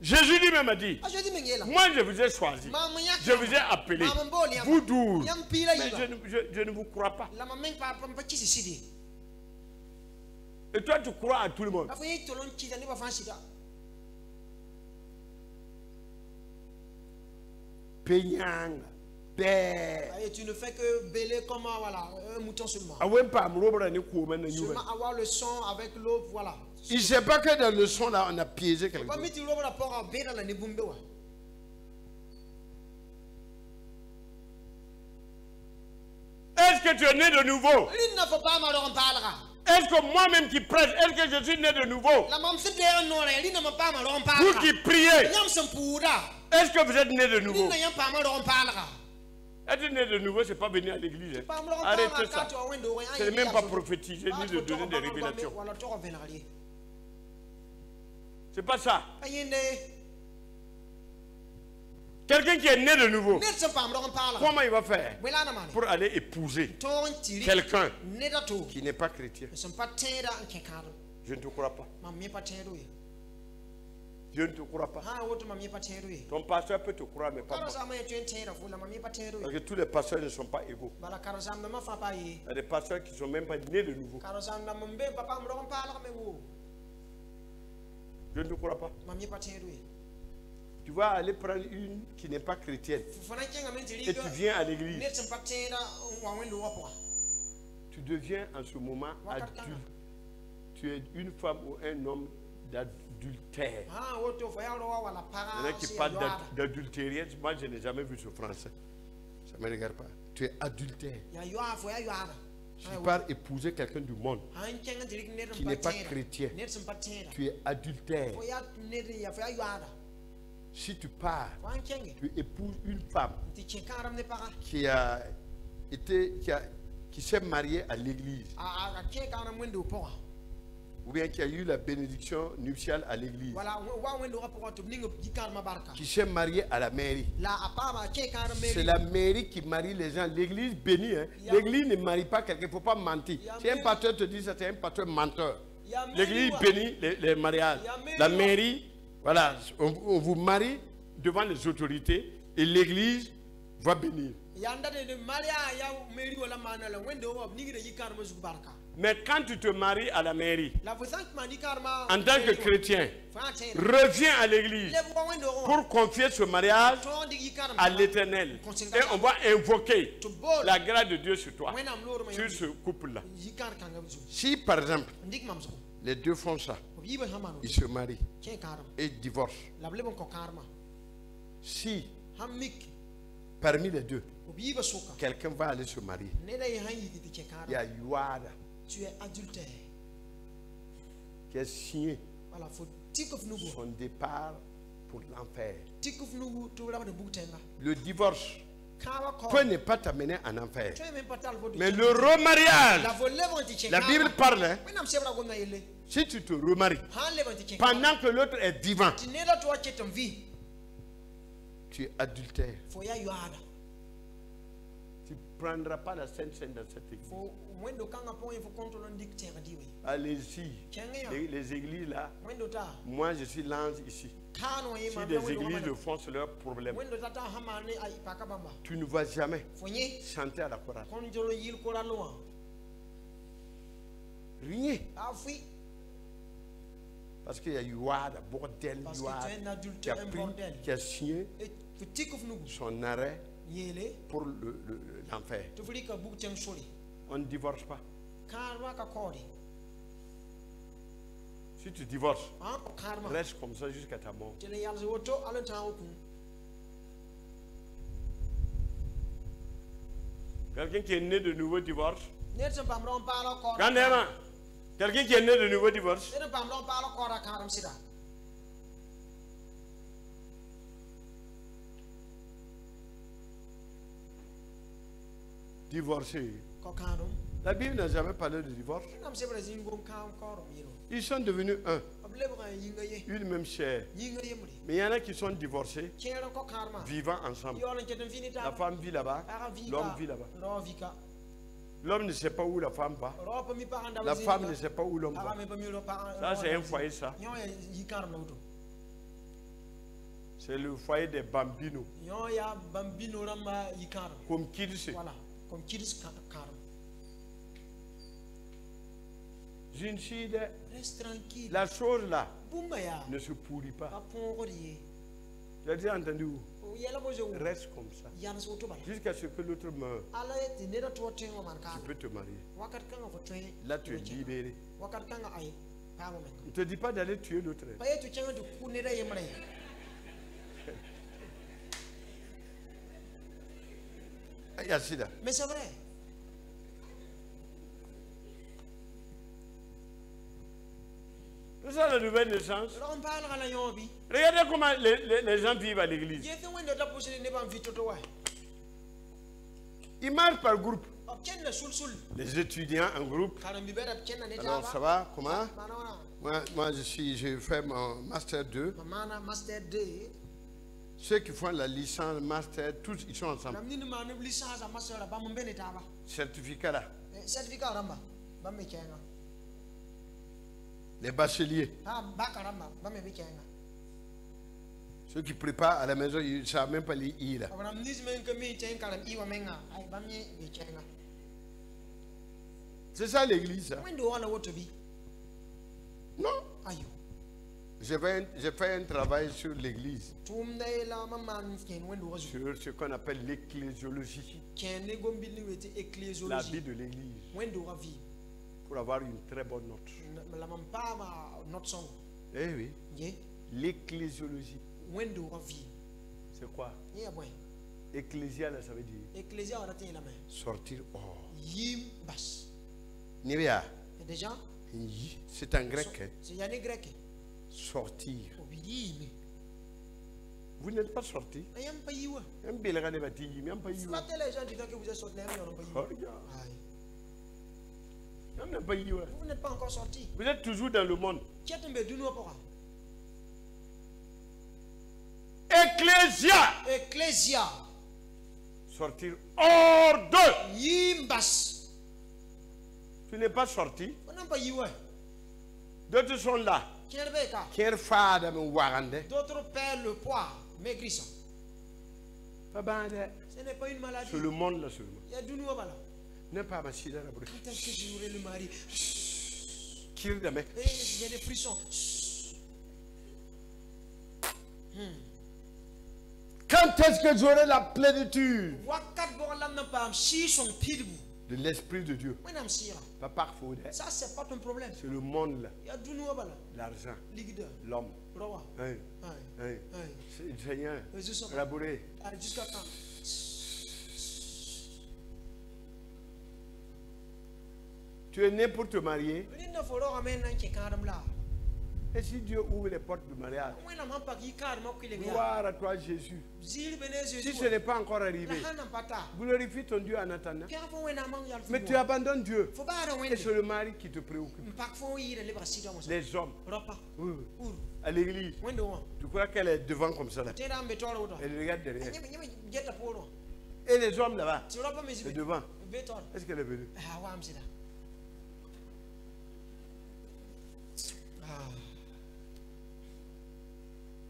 Jésus lui-même a dit, moi je vous ai choisi, je vous ai appelé, vous 12, mais je ne vous crois pas. Et toi tu crois à tout le monde. Peignang. Et tu ne fais que bêler comme un mouton seulement. Seulement avoir le son avec l'eau, voilà. Il ne sait pas que dans le son là on a piégé quelque chose. Est-ce que tu es né de nouveau? Est-ce que moi-même qui prêche, est-ce que je suis né de nouveau? Vous qui priez, est-ce que vous êtes né de nouveau? Être né de nouveau, ce n'est pas venir à l'église. Arrêtez ça. Ce n'est même pas prophétiser ni de donner des révélations. Ce n'est pas ça. Quelqu'un qui est né de nouveau, comment il va faire pour aller épouser quelqu'un qui n'est pas chrétien? Je ne te crois pas. Je ne te crois pas. Ton pasteur peut te croire, mais pas moi. Parce que tous les pasteurs ne sont pas égaux. Il y a des pasteurs qui ne sont même pas nés de nouveau. Je ne te crois pas. Tu vas aller prendre une qui n'est pas chrétienne et tu viens à l'église. Tu deviens en ce moment adulte. Tu es une femme ou un homme d'adultère. Il y en a qui parlent d'adultère. Moi, je n'ai jamais vu ce français. Ça ne me regarde pas. Tu es adultère. Tu pars épouser quelqu'un du monde qui n'est pas chrétien. Tu es adultère. Si tu pars, tu épouses une femme qui s'est mariée à l'église, ou bien qui a eu la bénédiction nuptiale à l'église, qui s'est mariée à la mairie. C'est la mairie qui marie les gens. L'église bénit. Hein? L'église ne marie pas quelqu'un. Il ne faut pas mentir. Si un pasteur te dit ça, c'est un pasteur menteur. L'église bénit les mariages. La mairie, voilà, on vous marie devant les autorités et l'église va bénir. Mais quand tu te maries à la mairie, en tant que chrétien, reviens à l'église pour confier ce mariage à l'Éternel. Et on va invoquer la grâce de Dieu sur toi, sur ce couple-là. Si par exemple, les deux font ça, ils se marient et divorcent. Si parmi les deux, quelqu'un va aller se marier, il y a Yuada, tu es adultère, qui a signé son départ pour l'enfer. Le divorce peut ne pas t'amener en enfer, mais le remariage, la Bible parle, hein, si tu te remaries pendant que l'autre est vivant, tu es adultère. Tu ne prendras pas la Sainte Seine dans cette église. Allez-y. Les églises là, moi je suis l'ange ici. Si des églises le font, c'est leur problème. Tu ne vas jamais chanter à la chorale. Rien. Parce qu'il y a Yuada, bordel, Yuada, qui a signé son arrêt pour l'enfer. On ne divorce pas. Si tu divorces, reste comme ça jusqu'à ta mort. Quelqu'un qui est né de nouveau divorce. Quelqu'un qui est né de nouveau divorce. Divorcé. La Bible n'a jamais parlé de divorce. Ils sont devenus un. Une même chair. Mais il y en a qui sont divorcés, vivant ensemble. La femme vit là-bas, l'homme vit là-bas. L'homme ne sait pas où la femme va. La femme ne sait pas où l'homme va. Ça, c'est un foyer, ça. C'est le foyer des bambinos. Comme Kids. Reste tranquille. La chose là ne se pourrit pas. Tu as déjà entendu où? Reste comme ça. Jusqu'à ce que l'autre meure. Tu peux te marier. Là, tu es libéré. Il ne te dit pas d'aller tuer l'autre. Mais c'est vrai. C'est ça la nouvelle naissance. Regardez comment les gens vivent à l'église. Ils marchent par groupe. Les étudiants en groupe. Alors ça va, comment? Moi je fais mon master 2. Ceux qui font la licence, master, tous ils sont ensemble. Certificat là. Les bacheliers. Ceux qui préparent à la maison, ils ne savent même pas lire là. C'est ça l'église. Ça. Non. J'ai fait un travail sur l'église. Sur ce qu'on appelle l'ecclésiologie. La vie de l'église. Pour avoir une très bonne note. Eh oui. L'ecclésiologie. C'est quoi? Ecclésia, ça veut dire sortir hors. C'est en grec. Sortir. Vous n'êtes pas sorti. Vous n'êtes pas encore sorti. Vous êtes toujours dans le monde. Ecclésia. Sortir hors de. Tu n'es pas sorti. D'autres sont là. D'autres perdent le poids, maigrissant. Ce n'est pas une maladie. C'est le monde là seulement. Il y a du nouveau là. N'est pas ma chida là. Quand est-ce que j'aurai le mari? Il y a des frissons. Quand est-ce que j'aurai la plénitude de l'Esprit de Dieu? Pas parfois. Ça, c'est pas ton problème. C'est le monde là. L'argent. L'homme. Le Seigneur. Labouré. Jusqu'à quand? Tu es né pour te marier. Et si Dieu ouvre les portes du mariage, gloire à toi Jésus. Si ce n'est pas encore arrivé, glorifie ton Dieu en attendant. Mais tu abandonnes Dieu. Et c'est le mari qui te préoccupe. Les hommes. À l'église. Tu crois qu'elle est devant comme ça là? Elle regarde derrière. Et les hommes là-bas, c'est devant. Est-ce qu'elle est venue?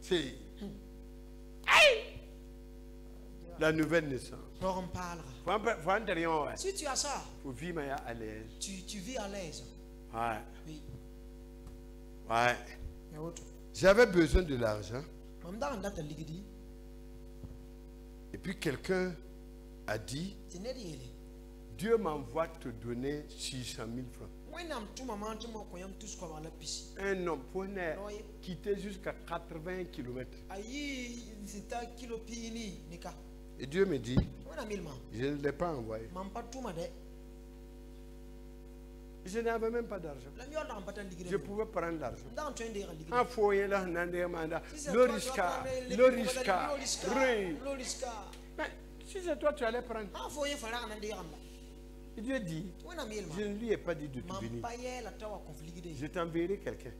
C'est la nouvelle naissance. On parlera. Si tu as ça, tu vis à l'aise. Tu vis à l'aise. Ouais. Oui. Ouais. J'avais besoin de l'argent. Et puis quelqu'un a dit, Dieu m'envoie te donner 600 000 francs. Un homme pour quitter jusqu'à 80 km. Et Dieu me dit, je ne l'ai pas envoyé. Je n'avais même pas d'argent. Je pouvais prendre l'argent. Mais si c'est toi, tu allais prendre. Et Dieu dit, je ne lui ai pas dit de te bénir. Je t'enverrai quelqu'un.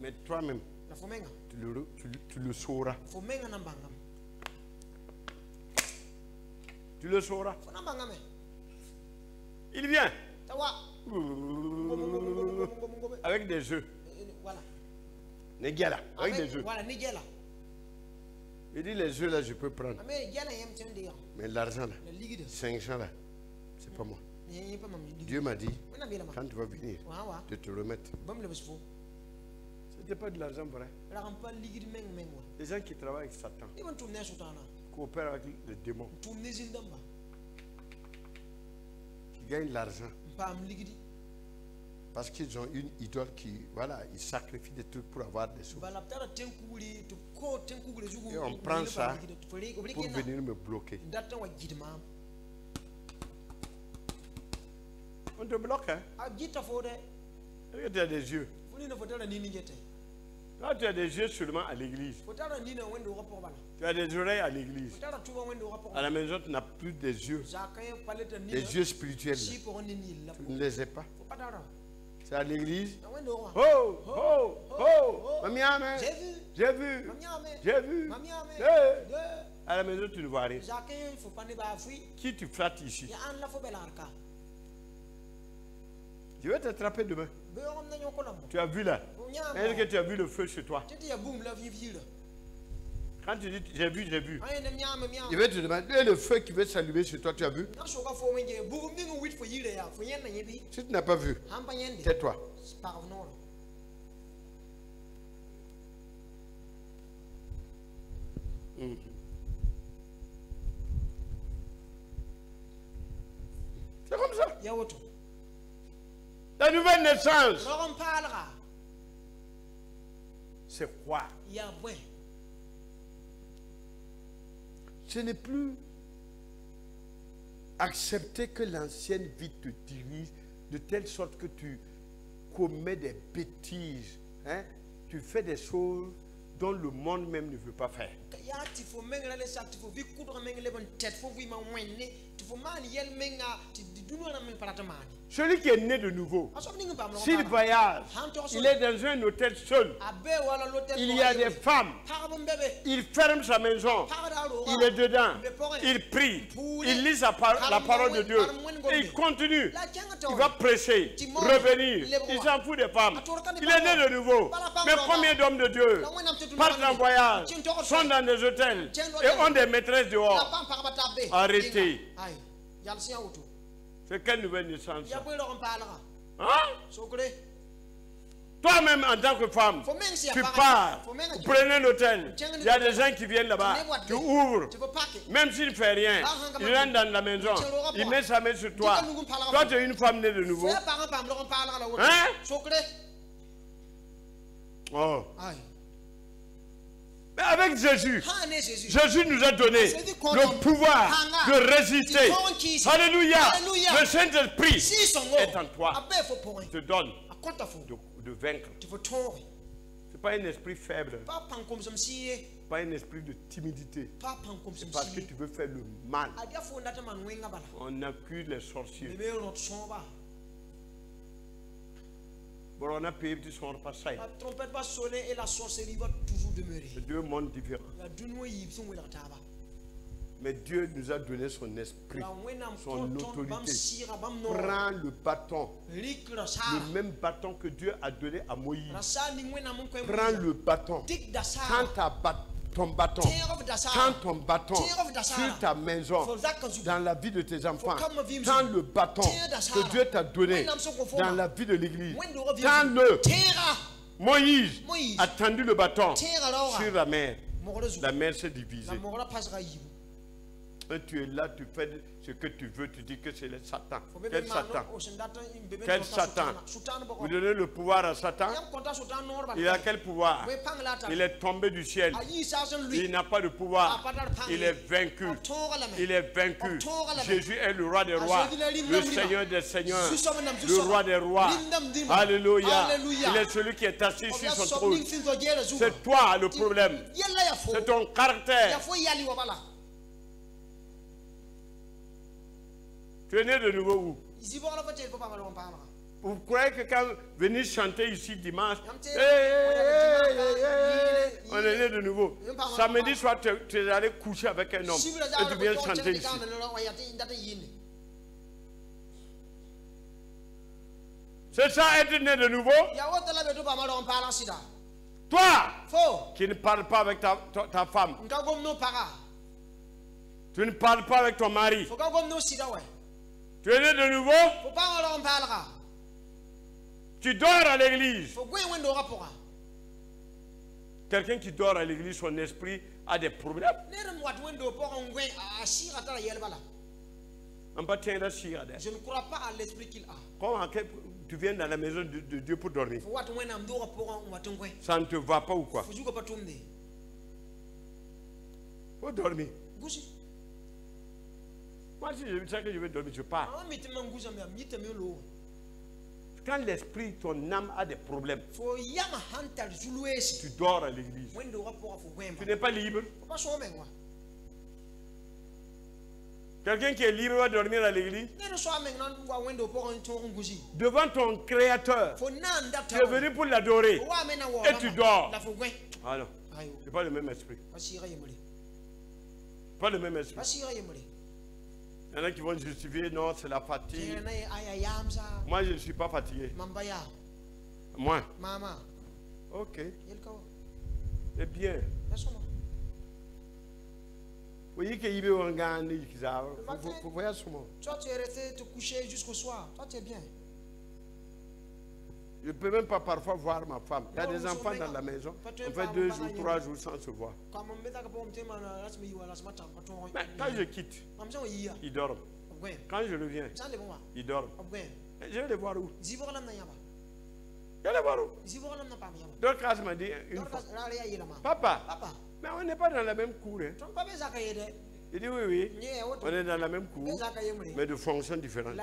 Mais toi-même, tu le sauras. Tu le sauras. Il vient. Avec des œufs. Négala. Avec des œufs. Il dit les œufs là, je peux prendre. Mais l'argent là, 500 là. C'est pas moi. Dieu m'a dit, quand tu vas venir, de te remettre. Ce n'était pas de l'argent vrai. Les gens qui travaillent avec Satan coopèrent avec les démons. Qui gagnent l'argent. Parce qu'ils ont une idole qui, voilà, ils sacrifient des trucs pour avoir des sous. Et on prend ça pour venir me bloquer. On te bloque, hein? Regarde, tu as des yeux. Toi, tu as des yeux seulement à l'église. Tu as des oreilles à l'église. À la maison, tu n'as plus des yeux. Des yeux spirituels. Tu ne les as pas. C'est à l'église. Oh, oh, oh. Mamie, amen. J'ai vu. J'ai vu. À la maison, tu ne vois rien. Qui tu flattes ici? Je vais t'attraper demain. Tu as vu là? Est-ce que tu as vu le feu chez toi? Quand tu dis j'ai vu, j'ai vu. Je vais te demander le feu qui veut s'allumer chez toi, tu as vu? Si tu n'as pas vu, tais-toi. C'est comme ça. La nouvelle naissance. C'est quoi? Ce n'est plus accepter que l'ancienne vie te dirige de telle sorte que tu commets des bêtises. Hein? Tu fais des choses dont le monde même ne veut pas faire. Celui qui est né de nouveau, s'il voyage, il est dans un hôtel seul. Il y a des femmes. Il ferme sa maison. Il est dedans. Il prie. Il lit la parole de Dieu. Et il continue. Il va prêcher, revenir. Il s'en fout des femmes. Il est né de nouveau. Mais combien d'hommes de Dieu partent en voyage, sont dans des hôtels et ont des maîtresses dehors? Arrêtez. C'est quelle nouvelle naissance? Hein? Toi-même, en tant que femme, tu pars, vous prenez un hôtel, il y a des gens qui viennent là-bas, tu ouvres, même s'il ne fait rien, il rentre dans la maison, il met sa main sur toi. Toi, tu es une femme née de nouveau. Hein? Oh. Mais avec Jésus, Jésus nous a donné le pouvoir de résister. Alléluia. Le Saint-Esprit est en toi. Il te donne de vaincre. Ce n'est pas un esprit faible. Pas un esprit de timidité. C'est parce que tu veux faire le mal. On accuse les sorciers. Bon, on a payé, tu ne sors pas ça. La trompette va sonner et la sorcellerie va toujours demeurer. C'est deux mondes différents. Mais Dieu nous a donné son esprit, son autorité. Prends le bâton, le même bâton que Dieu a donné à Moïse. Prends le bâton. Quand ton bâton, sur ta maison, dans la vie de tes enfants, quand le bâton que Dieu t'a donné dans la vie de l'église, quand Moïse a tendu le bâton sur la mer s'est divisée. Tu es là, tu fais ce que tu veux, tu dis que c'est le Satan. Quel Satan? Quel Satan? Vous donnez le pouvoir à Satan. Il a quel pouvoir? Il est tombé du ciel. Il n'a pas de pouvoir. Il est vaincu. Il est vaincu. Jésus est le roi des rois, le Seigneur des seigneurs, le roi des rois. Alléluia. Il est celui qui est assis sur son trône. C'est toi le problème. C'est ton caractère. Tu es né de nouveau où? Vous croyez que quand venir chanter ici dimanche, on est né de nouveau. Samedi soir, tu es allé coucher avec un homme et tu viens chanter ici. C'est ça être né de nouveau? Toi qui ne parles pas avec ta femme, tu ne parles pas avec ton mari. Tu es né de nouveau? Tu dors à l'église. Quelqu'un qui dort à l'église, son esprit a des problèmes. Je ne crois pas à l'esprit qu'il a. Comment tu viens dans la maison de Dieu pour dormir? Ça ne te va pas ou quoi? Pour dormir. Moi, si je sais que je vais dormir, je pars. Quand l'esprit, ton âme a des problèmes, tu dors à l'église. Tu n'es pas libre. Quelqu'un qui est libre va dormir à l'église. Devant ton créateur, tu es venu pour l'adorer et tu dors. Alors, ce n'est pas le même esprit. Pas le même esprit. Il y en a qui vont justifier, non, c'est la fatigue. Moi, je ne suis pas fatigué. Moi. Ok. C'est bien. Vous voyez qu'il y a un gars qui vous voyez ce moment. Toi, tu es resté te coucher jusqu'au soir. Toi, tu es bien. Je ne peux même pas parfois voir ma femme. Il y a des enfants dans la maison. On fait 2 jours, 3 jours sans se voir. Mais quand je quitte, ils dorment. Quand je reviens, ils dorment. Je vais les voir où? Je vais les voir où? Donc, quand m'a dit une fois, Papa, mais on n'est pas dans la même cour. Hein? Il dit oui, on est dans la même cour, mais de fonctions différentes.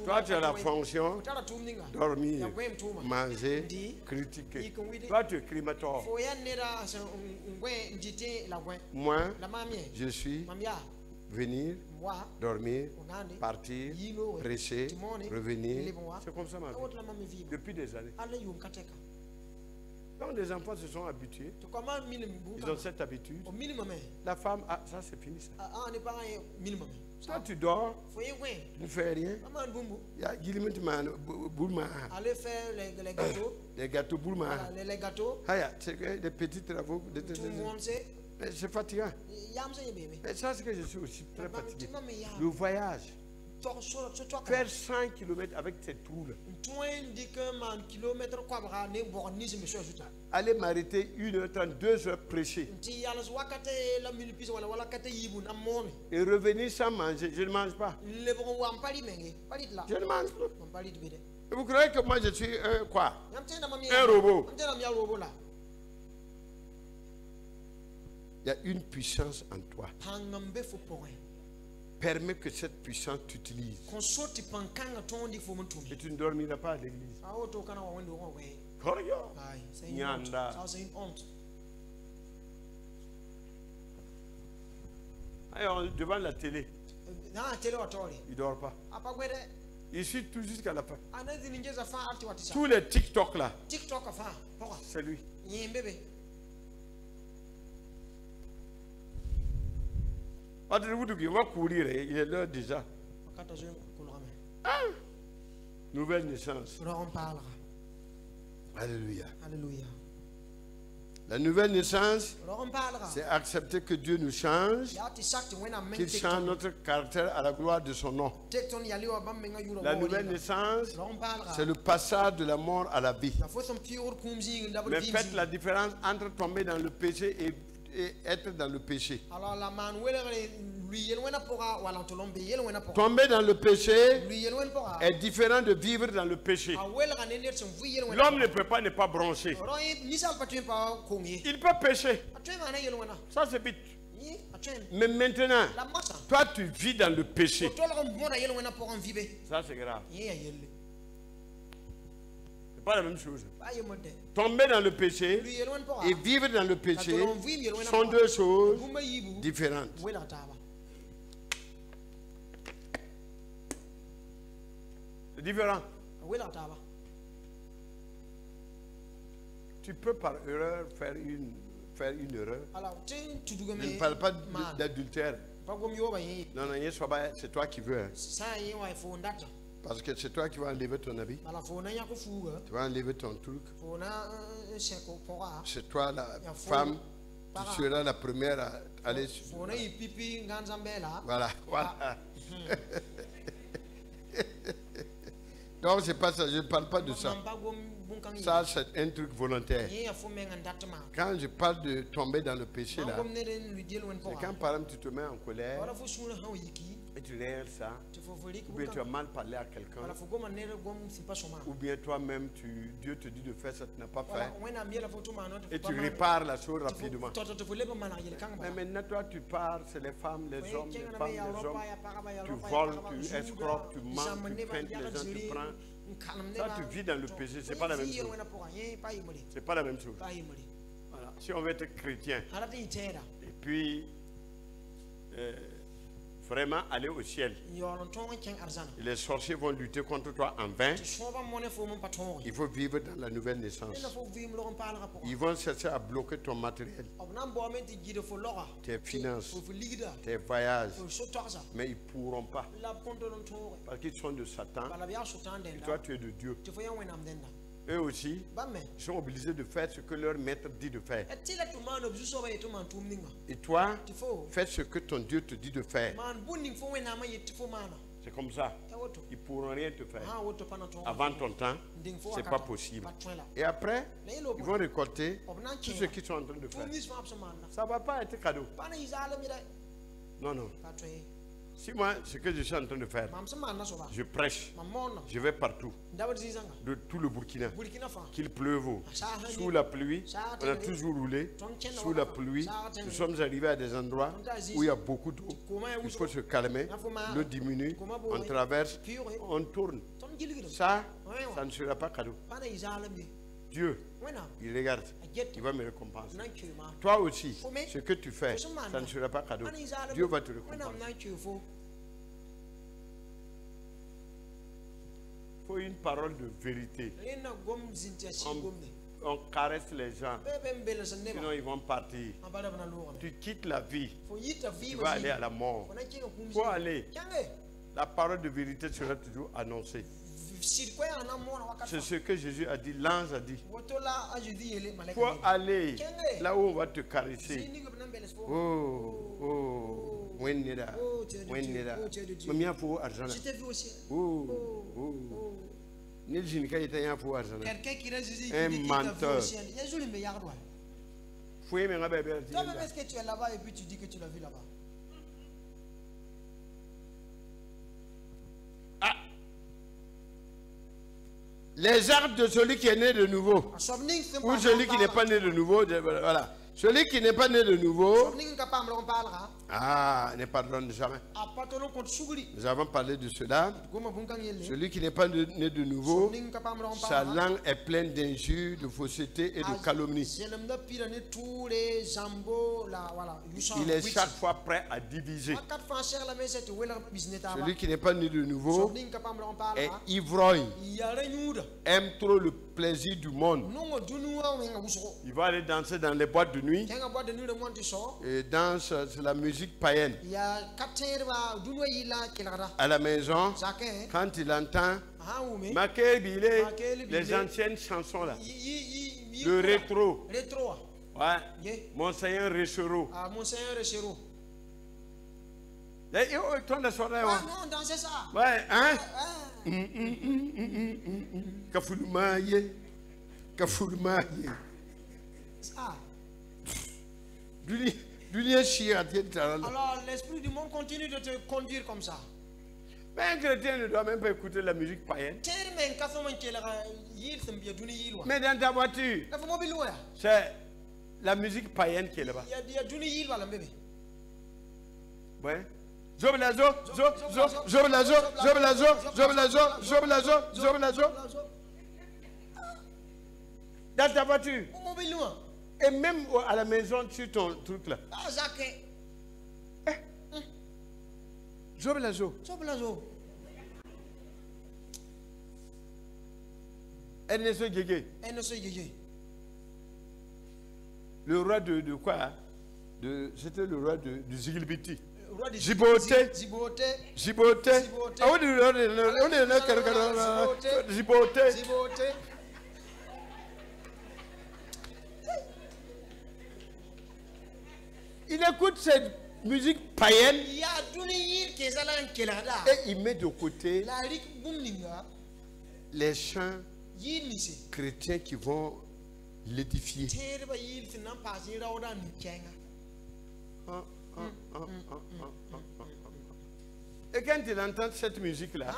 Toi, tu as la fonction dormir, manger, critiquer. Toi, tu es climatoire. Moi, je suis venir, dormir, partir, prêcher, revenir. C'est comme ça ma vie. Depuis des années. Quand les enfants se sont habitués, ils ont cette habitude. La femme, ça c'est fini ça. Toi tu dors, tu ne fais rien. Il y a Boulma. Allez faire les gâteaux. Les gâteaux Boulma. Les gâteaux. C'est des petits travaux. Tout le monde sait. C'est fatigant. Mais ça c'est que je suis aussi très fatigué. Le voyage. Faire 100 km avec cette trou-là. Aller m'arrêter 1h30, 2h prêcher. Et revenir sans manger. Je ne mange pas. Je ne mange pas. Et vous croyez que moi je suis quoi? Un robot. Il y a une puissance en toi. Permets que cette puissance t'utilise. Et tu ne dormiras pas à l'église. Alors, devant la télé, il ne dort pas. Il suit tout jusqu'à la fin. Tous les TikTok là, c'est lui. Il va courir, il est là déjà. Nouvelle naissance. Alléluia. Alléluia. La nouvelle naissance, c'est accepter que Dieu nous change, qu'il change notre caractère à la gloire de son nom. La nouvelle naissance, c'est le passage de la mort à la vie. Mais faites la différence entre tomber dans le péché et être dans le péché. Tomber dans le péché est différent de vivre dans le péché. L'homme ne peut pas ne pas broncher. Il peut pécher. Ça c'est vite. Mais maintenant, toi tu vis dans le péché. Ça c'est grave. Pas la même chose. Tomber dans le péché et vivre dans le péché sont deux choses différentes. C'est différent. Tu peux par erreur faire une erreur. Je ne parle pas d'adultère. Non, c'est toi qui veux. Hein. Parce que c'est toi qui vas enlever ton habit. Tu vas enlever ton truc. C'est toi la femme. Tu seras la première à aller sur. Voilà. Voilà. Donc c'est pas ça. Je ne parle pas de ça. Ça c'est un truc volontaire. Quand je parle de tomber dans le péché là, c'est quand par exemple tu te mets en colère. Et tu réelles ça, ou bien tu as mal parlé à quelqu'un, ou bien toi-même, Dieu te dit de faire ça, tu n'as pas fait, et tu répares la chose rapidement. Mais maintenant, toi, tu pars, c'est les femmes, les hommes, les femmes, les hommes, tu voles, tu escroques, tu mens, tu feintes les gens, tu prends, Ça, tu vis dans le péché, c'est pas la même chose. C'est pas la même chose. Voilà. Si on veut être chrétien, et puis vraiment aller au ciel, et les sorciers vont lutter contre toi en vain. Il faut vivre dans la nouvelle naissance. Ils vont chercher à bloquer ton matériel, tes finances, tes voyages, mais ils ne pourront pas, parce qu'ils sont de Satan et toi tu es de Dieu. Eux aussi, ils sont obligés de faire ce que leur maître dit de faire. Et toi, fais ce que ton Dieu te dit de faire. C'est comme ça. Ils ne pourront rien te faire. Avant ton temps, ce n'est pas possible. Et après, ils vont récolter tout ce qu'ils sont en train de faire. Ça ne va pas être cadeau. Non, non. Si moi, ce que je suis en train de faire, je prêche, je vais partout, de tout le Burkina, qu'il pleuve, sous la pluie, on a toujours roulé, sous la pluie, nous sommes arrivés à des endroits où il y a beaucoup d'eau, il faut se calmer, l'eau diminue, on traverse, on tourne. Ça ne sera pas cadeau. Dieu, il regarde, il va me récompenser. Toi aussi, ce que tu fais, ça ne sera pas cadeau. Dieu va te récompenser. Il faut une parole de vérité. On caresse les gens, sinon ils vont partir. Tu quittes la vie, tu vas aller à la mort. Il faut aller. La parole de vérité sera toujours annoncée. C'est ce que Jésus a dit, l'ange a dit. Il faut aller là où on va te caresser. Oh, oh, Wenera, Wenera. Mamia pour argent. Oh, oh. Un menteur. Toi-même, est-ce que tu es là-bas et puis tu dis que tu l'as vu là-bas? Les actes de celui qui est né de nouveau, ou celui qui n'est pas né de nouveau, voilà. Celui qui n'est pas né de nouveau, ne pardonne jamais. Nous avons parlé de cela. Celui qui n'est pas né de nouveau, sa langue est pleine d'injures, de fausseté et de calomnie. Il est chaque fois prêt à diviser. Celui qui n'est pas né de nouveau est ivrogne, aime trop le plaisir du monde. Il va aller danser dans les boîtes de nuit et danse la musique païenne. À la maison, quand il entend les anciennes chansons là, le rétro, ouais, Monseigneur Réchereau. Non, dansez ça. Ouais, hein? Kafoulmaye. Kafoulmaye. Ça. Alors, l'esprit du monde continue de te conduire comme ça. Mais un chrétien ne doit même pas écouter la musique païenne. Mais dans ta voiture, c'est la musique païenne qui est là-bas. Ouais. Zoblazo, zoblazo, zoblazo, zoblazo, zoblazo, zoblazo. Dans ta voiture. Et même à la maison, sur ton truc là. Zoblazo. Ernesto Gégé. Le roi de quoi? C'était le roi de Zigilbiti. Ziboté. Ah oui, Ziboté. Il écoute cette musique païenne et il met de côté les chants chrétiens qui vont l'édifier. Et quand il entend cette musique-là,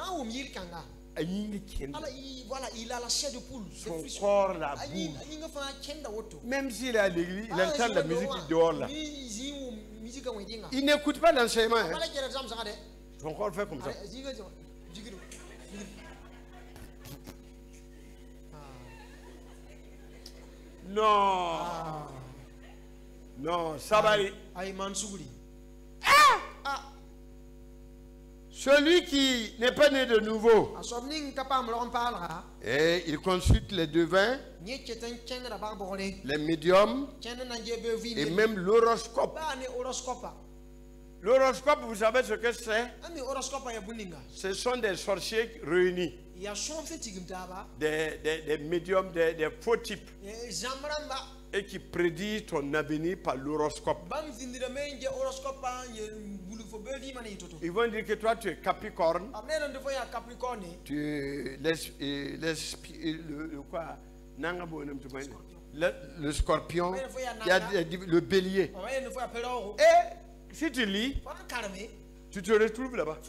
voilà, il a la chair de poule. Son corps la boue. Même s'il est à l'église, il entend la musique dehors là. Il n'écoute pas l'enseignement. Hein. Son corps fait comme ça. Non. Non, ça va. Celui qui n'est pas né de nouveau, et il consulte les devins, les médiums et même l'horoscope. L'horoscope, vous savez ce que c'est? Ce sont des sorciers réunis, des médiums, des faux types, et qui prédisent ton avenir par l'horoscope. Ils vont dire que toi tu es Capricorne, tu le scorpion, il y a le bélier. Et si tu lis, tu te retrouves là-bas.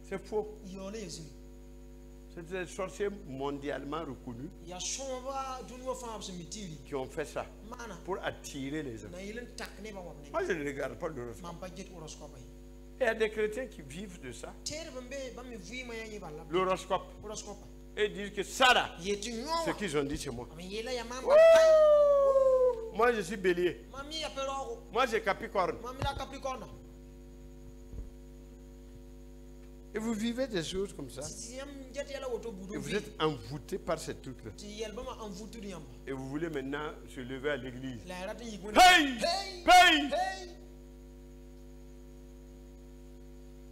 C'est faux. C'est des sorciers mondialement reconnus qui ont fait ça pour attirer les gens. Moi, je ne regarde pas l'horoscope. Il y a des chrétiens qui vivent de ça. L'horoscope. Et disent que ça là, ce qu'ils ont dit c'est moi. Moi, je suis bélier. Moi, j'ai Capricorne. Et vous vivez des choses comme ça. Et vous êtes envoûté par ces trucs-là. Et vous voulez maintenant se lever à l'église. Hey! Paye!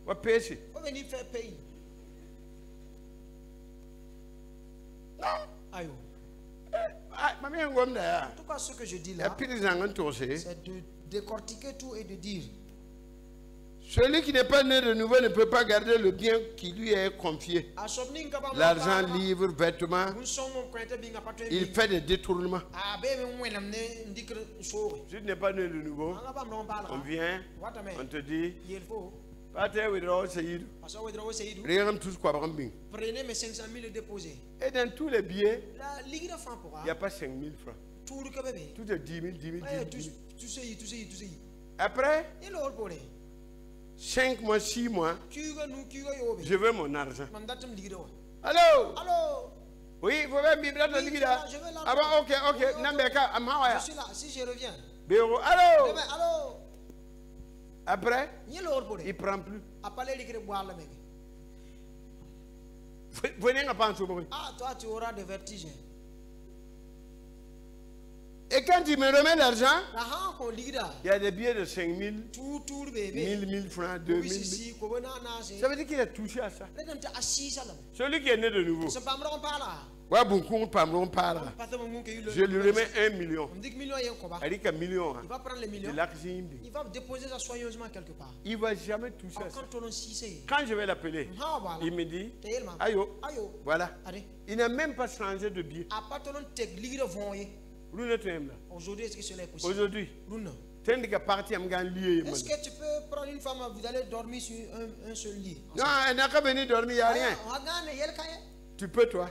On va payer ici. En tout cas, ce que je dis là, c'est de décortiquer tout et de dire. Celui qui n'est pas né de nouveau ne peut pas garder le bien qui lui est confié. L'argent, livres, vêtements. Il fait des détournements. Si tu n'es pas né de nouveau, on vient, on te dit, prenez mes 500 000 et déposez. Et dans tous les billets, il n'y a pas 5 000 francs. Tout est 10 000, 10 000. Après, 5 mois, 6 mois, je veux mon argent. Allô? Oui, il faut même vivre dans le là. Ah bon, ok. Je suis là, si je reviens. Allô? Après, il ne prend plus. Ah, toi, tu auras des vertiges. Et quand il me remet l'argent, il y a des billets de 5 000, 1 000 francs, 2 000. Ça veut dire qu'il a touché à ça. Celui qui est né de nouveau. Je lui remets 1 million. Elle dit qu'un million. Il va prendre les millions. Il va déposer ça soigneusement quelque part. Il ne va jamais toucher à ça. Quand je vais l'appeler, il me dit, ayo, voilà. Il n'a même pas changé de billet. Aujourd'hui, est-ce que cela est possible? Aujourd'hui. Est-ce que tu peux prendre une femme, vous allez dormir sur un seul lit? Non, elle n'a qu'à venir dormir, il n'y a rien. Tu peux, toi.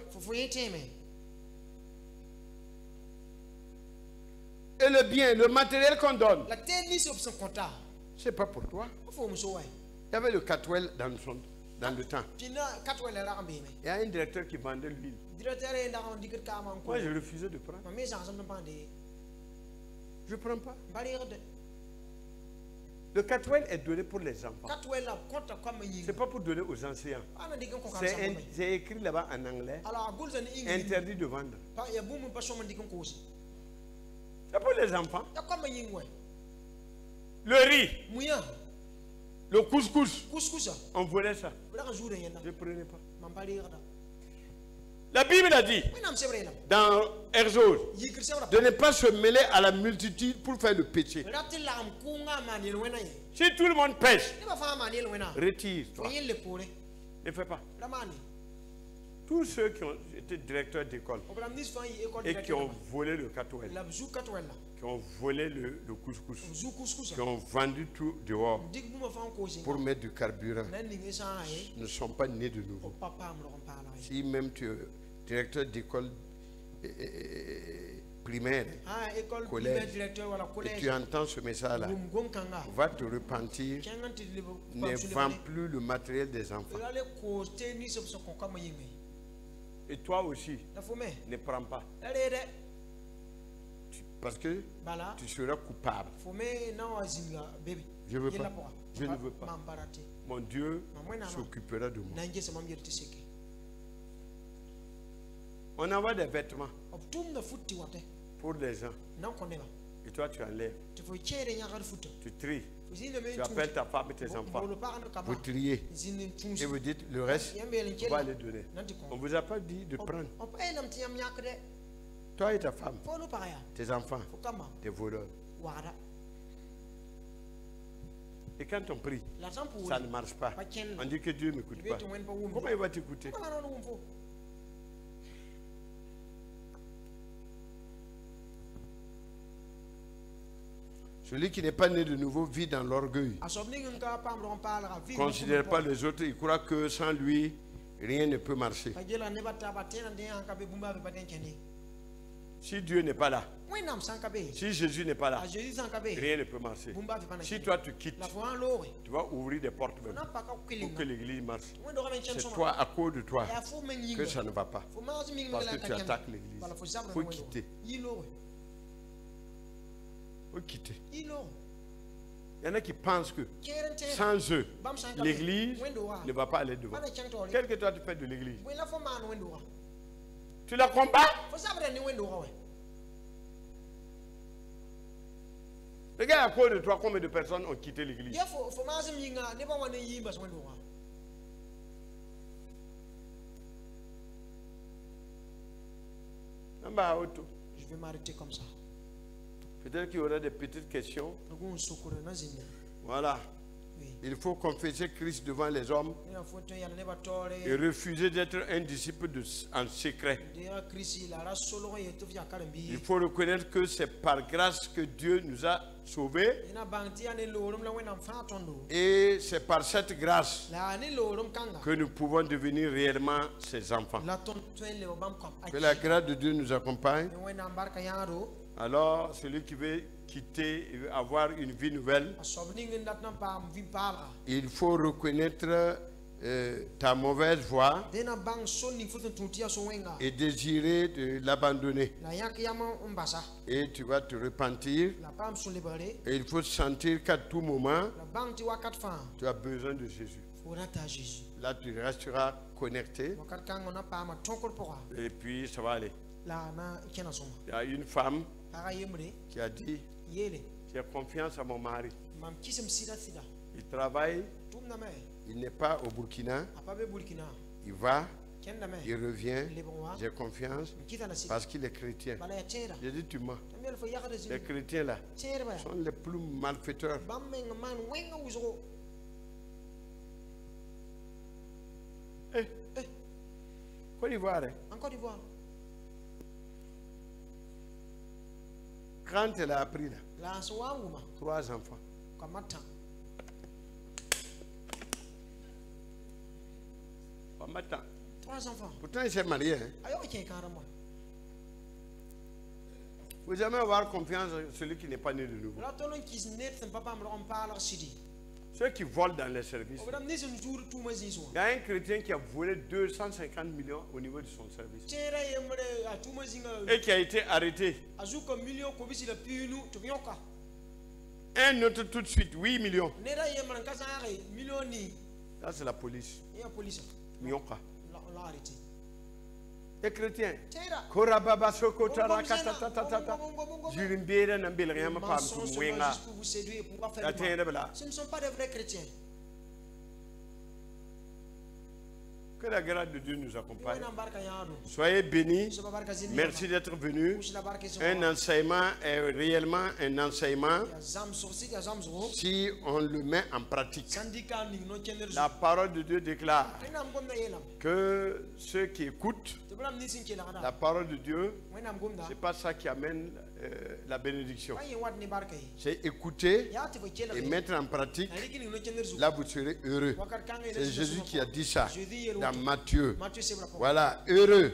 Et le bien, le matériel qu'on donne, c'est pas pour toi. Il y avait le Catwell dans le temps. Il y a un directeur qui vendait l'huile. Moi, je refusais de prendre. Je ne prends pas. Le Catwell est donné pour les enfants. Ce n'est pas pour donner aux enseignants. C'est écrit là-bas en anglais. Interdit de vendre. C'est pour les enfants. Le riz. Le couscous. On volait ça. Je ne prenais pas. La Bible a dit dans Exode de ne pas se mêler à la multitude pour faire le péché. Si tout le monde pêche, retire-toi. Ne fais pas. Tous ceux qui ont été directeurs d'école et qui ont volé le Catwell, qui ont volé le couscous, qui ont vendu tout dehors pour mettre du carburant, ne sont pas nés de nouveau. Si même tu es directeur d'école primaire, collège, et tu entends ce message-là, va te repentir, ne vends plus le matériel des enfants. Et toi aussi, ne prends pas. Parce que tu seras coupable. Je veux pas. Je ne veux pas. Mon Dieu s'occupera de moi. On envoie des vêtements pour les gens. Et toi, tu enlèves. Tu tries. Tu appelles ta femme et tes enfants. Vous triez. Et vous dites, le reste, on va les donner. On ne vous a pas dit de prendre. Toi et ta femme, tes enfants, tes voleurs. Et quand on prie, ça ne marche pas. On dit que Dieu ne m'écoute pas. Comment il va t'écouter? Celui qui n'est pas né de nouveau vit dans l'orgueil. Ne considère pas les autres, il croit que sans lui, rien ne peut marcher. Si Dieu n'est pas là, si Jésus n'est pas là, rien ne peut marcher. Si toi tu quittes, tu vas ouvrir des portes même pour que l'église marche. C'est toi, à cause de toi, que ça ne va pas. Parce que tu attaques l'église. Il faut quitter. Il faut quitter. Il y en a qui pensent que sans eux, l'église ne va pas aller devant. Quel que toi tu fais de l'église, tu la combats. Regarde à cause de toi combien de personnes ont quitté l'église. Je vais m'arrêter comme ça. Peut-être qu'il y aura des petites questions. Voilà. Il faut confesser Christ devant les hommes et refuser d'être un disciple en secret. Il faut reconnaître que c'est par grâce que Dieu nous a sauvés. Et c'est par cette grâce que nous pouvons devenir réellement ses enfants. Que la grâce de Dieu nous accompagne. Alors, celui qui veut quitter et veut avoir une vie nouvelle, il faut reconnaître ta mauvaise voie et désirer de l'abandonner. Et tu vas te repentir. Et il faut sentir qu'à tout moment, tu as besoin de Jésus. Là, tu resteras connecté. Et puis, ça va aller. Il y a une femme qui a dit, j'ai confiance à mon mari. Il travaille, il n'est pas au Burkina. Il va, il revient, j'ai confiance parce qu'il est chrétien. J'ai dit, tu mens. Les chrétiens là sont les plus malfaiteurs. Côte d'Ivoire. En Côte d'Ivoire. Quand elle a appris là, 3 enfants. Trois enfants. Pourtant, il s'est marié. Vous jamais avoir confiance en celui qui n'est pas né de nouveau. Ceux qui volent dans les services. Il y a un chrétien qui a volé 250 millions au niveau de son service. Et qui a été arrêté. Un autre tout de suite, 8 millions. Ça c'est la police. Mioka. Les chrétiens. Ce ne sont pas des vrais chrétiens. Que la grâce de Dieu nous accompagne. Soyez bénis. Merci d'être venus. Un enseignement est réellement un enseignement si on le met en pratique. La parole de Dieu déclare que ceux qui écoutent la parole de Dieu, ce n'est pas ça qui amène la bénédiction. C'est écouter et mettre en pratique. Là, vous serez heureux. C'est Jésus qui a dit ça dans Matthieu. Voilà, heureux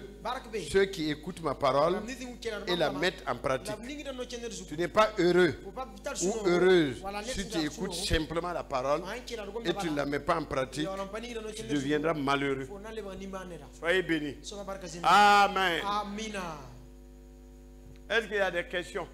ceux qui écoutent ma parole et la mettent en pratique. Tu n'es pas heureux ou heureuse si tu écoutes simplement la parole et tu ne la mets pas en pratique. Tu deviendras malheureux. Soyez bénis. Amen. Est-ce qu'il y a des questions?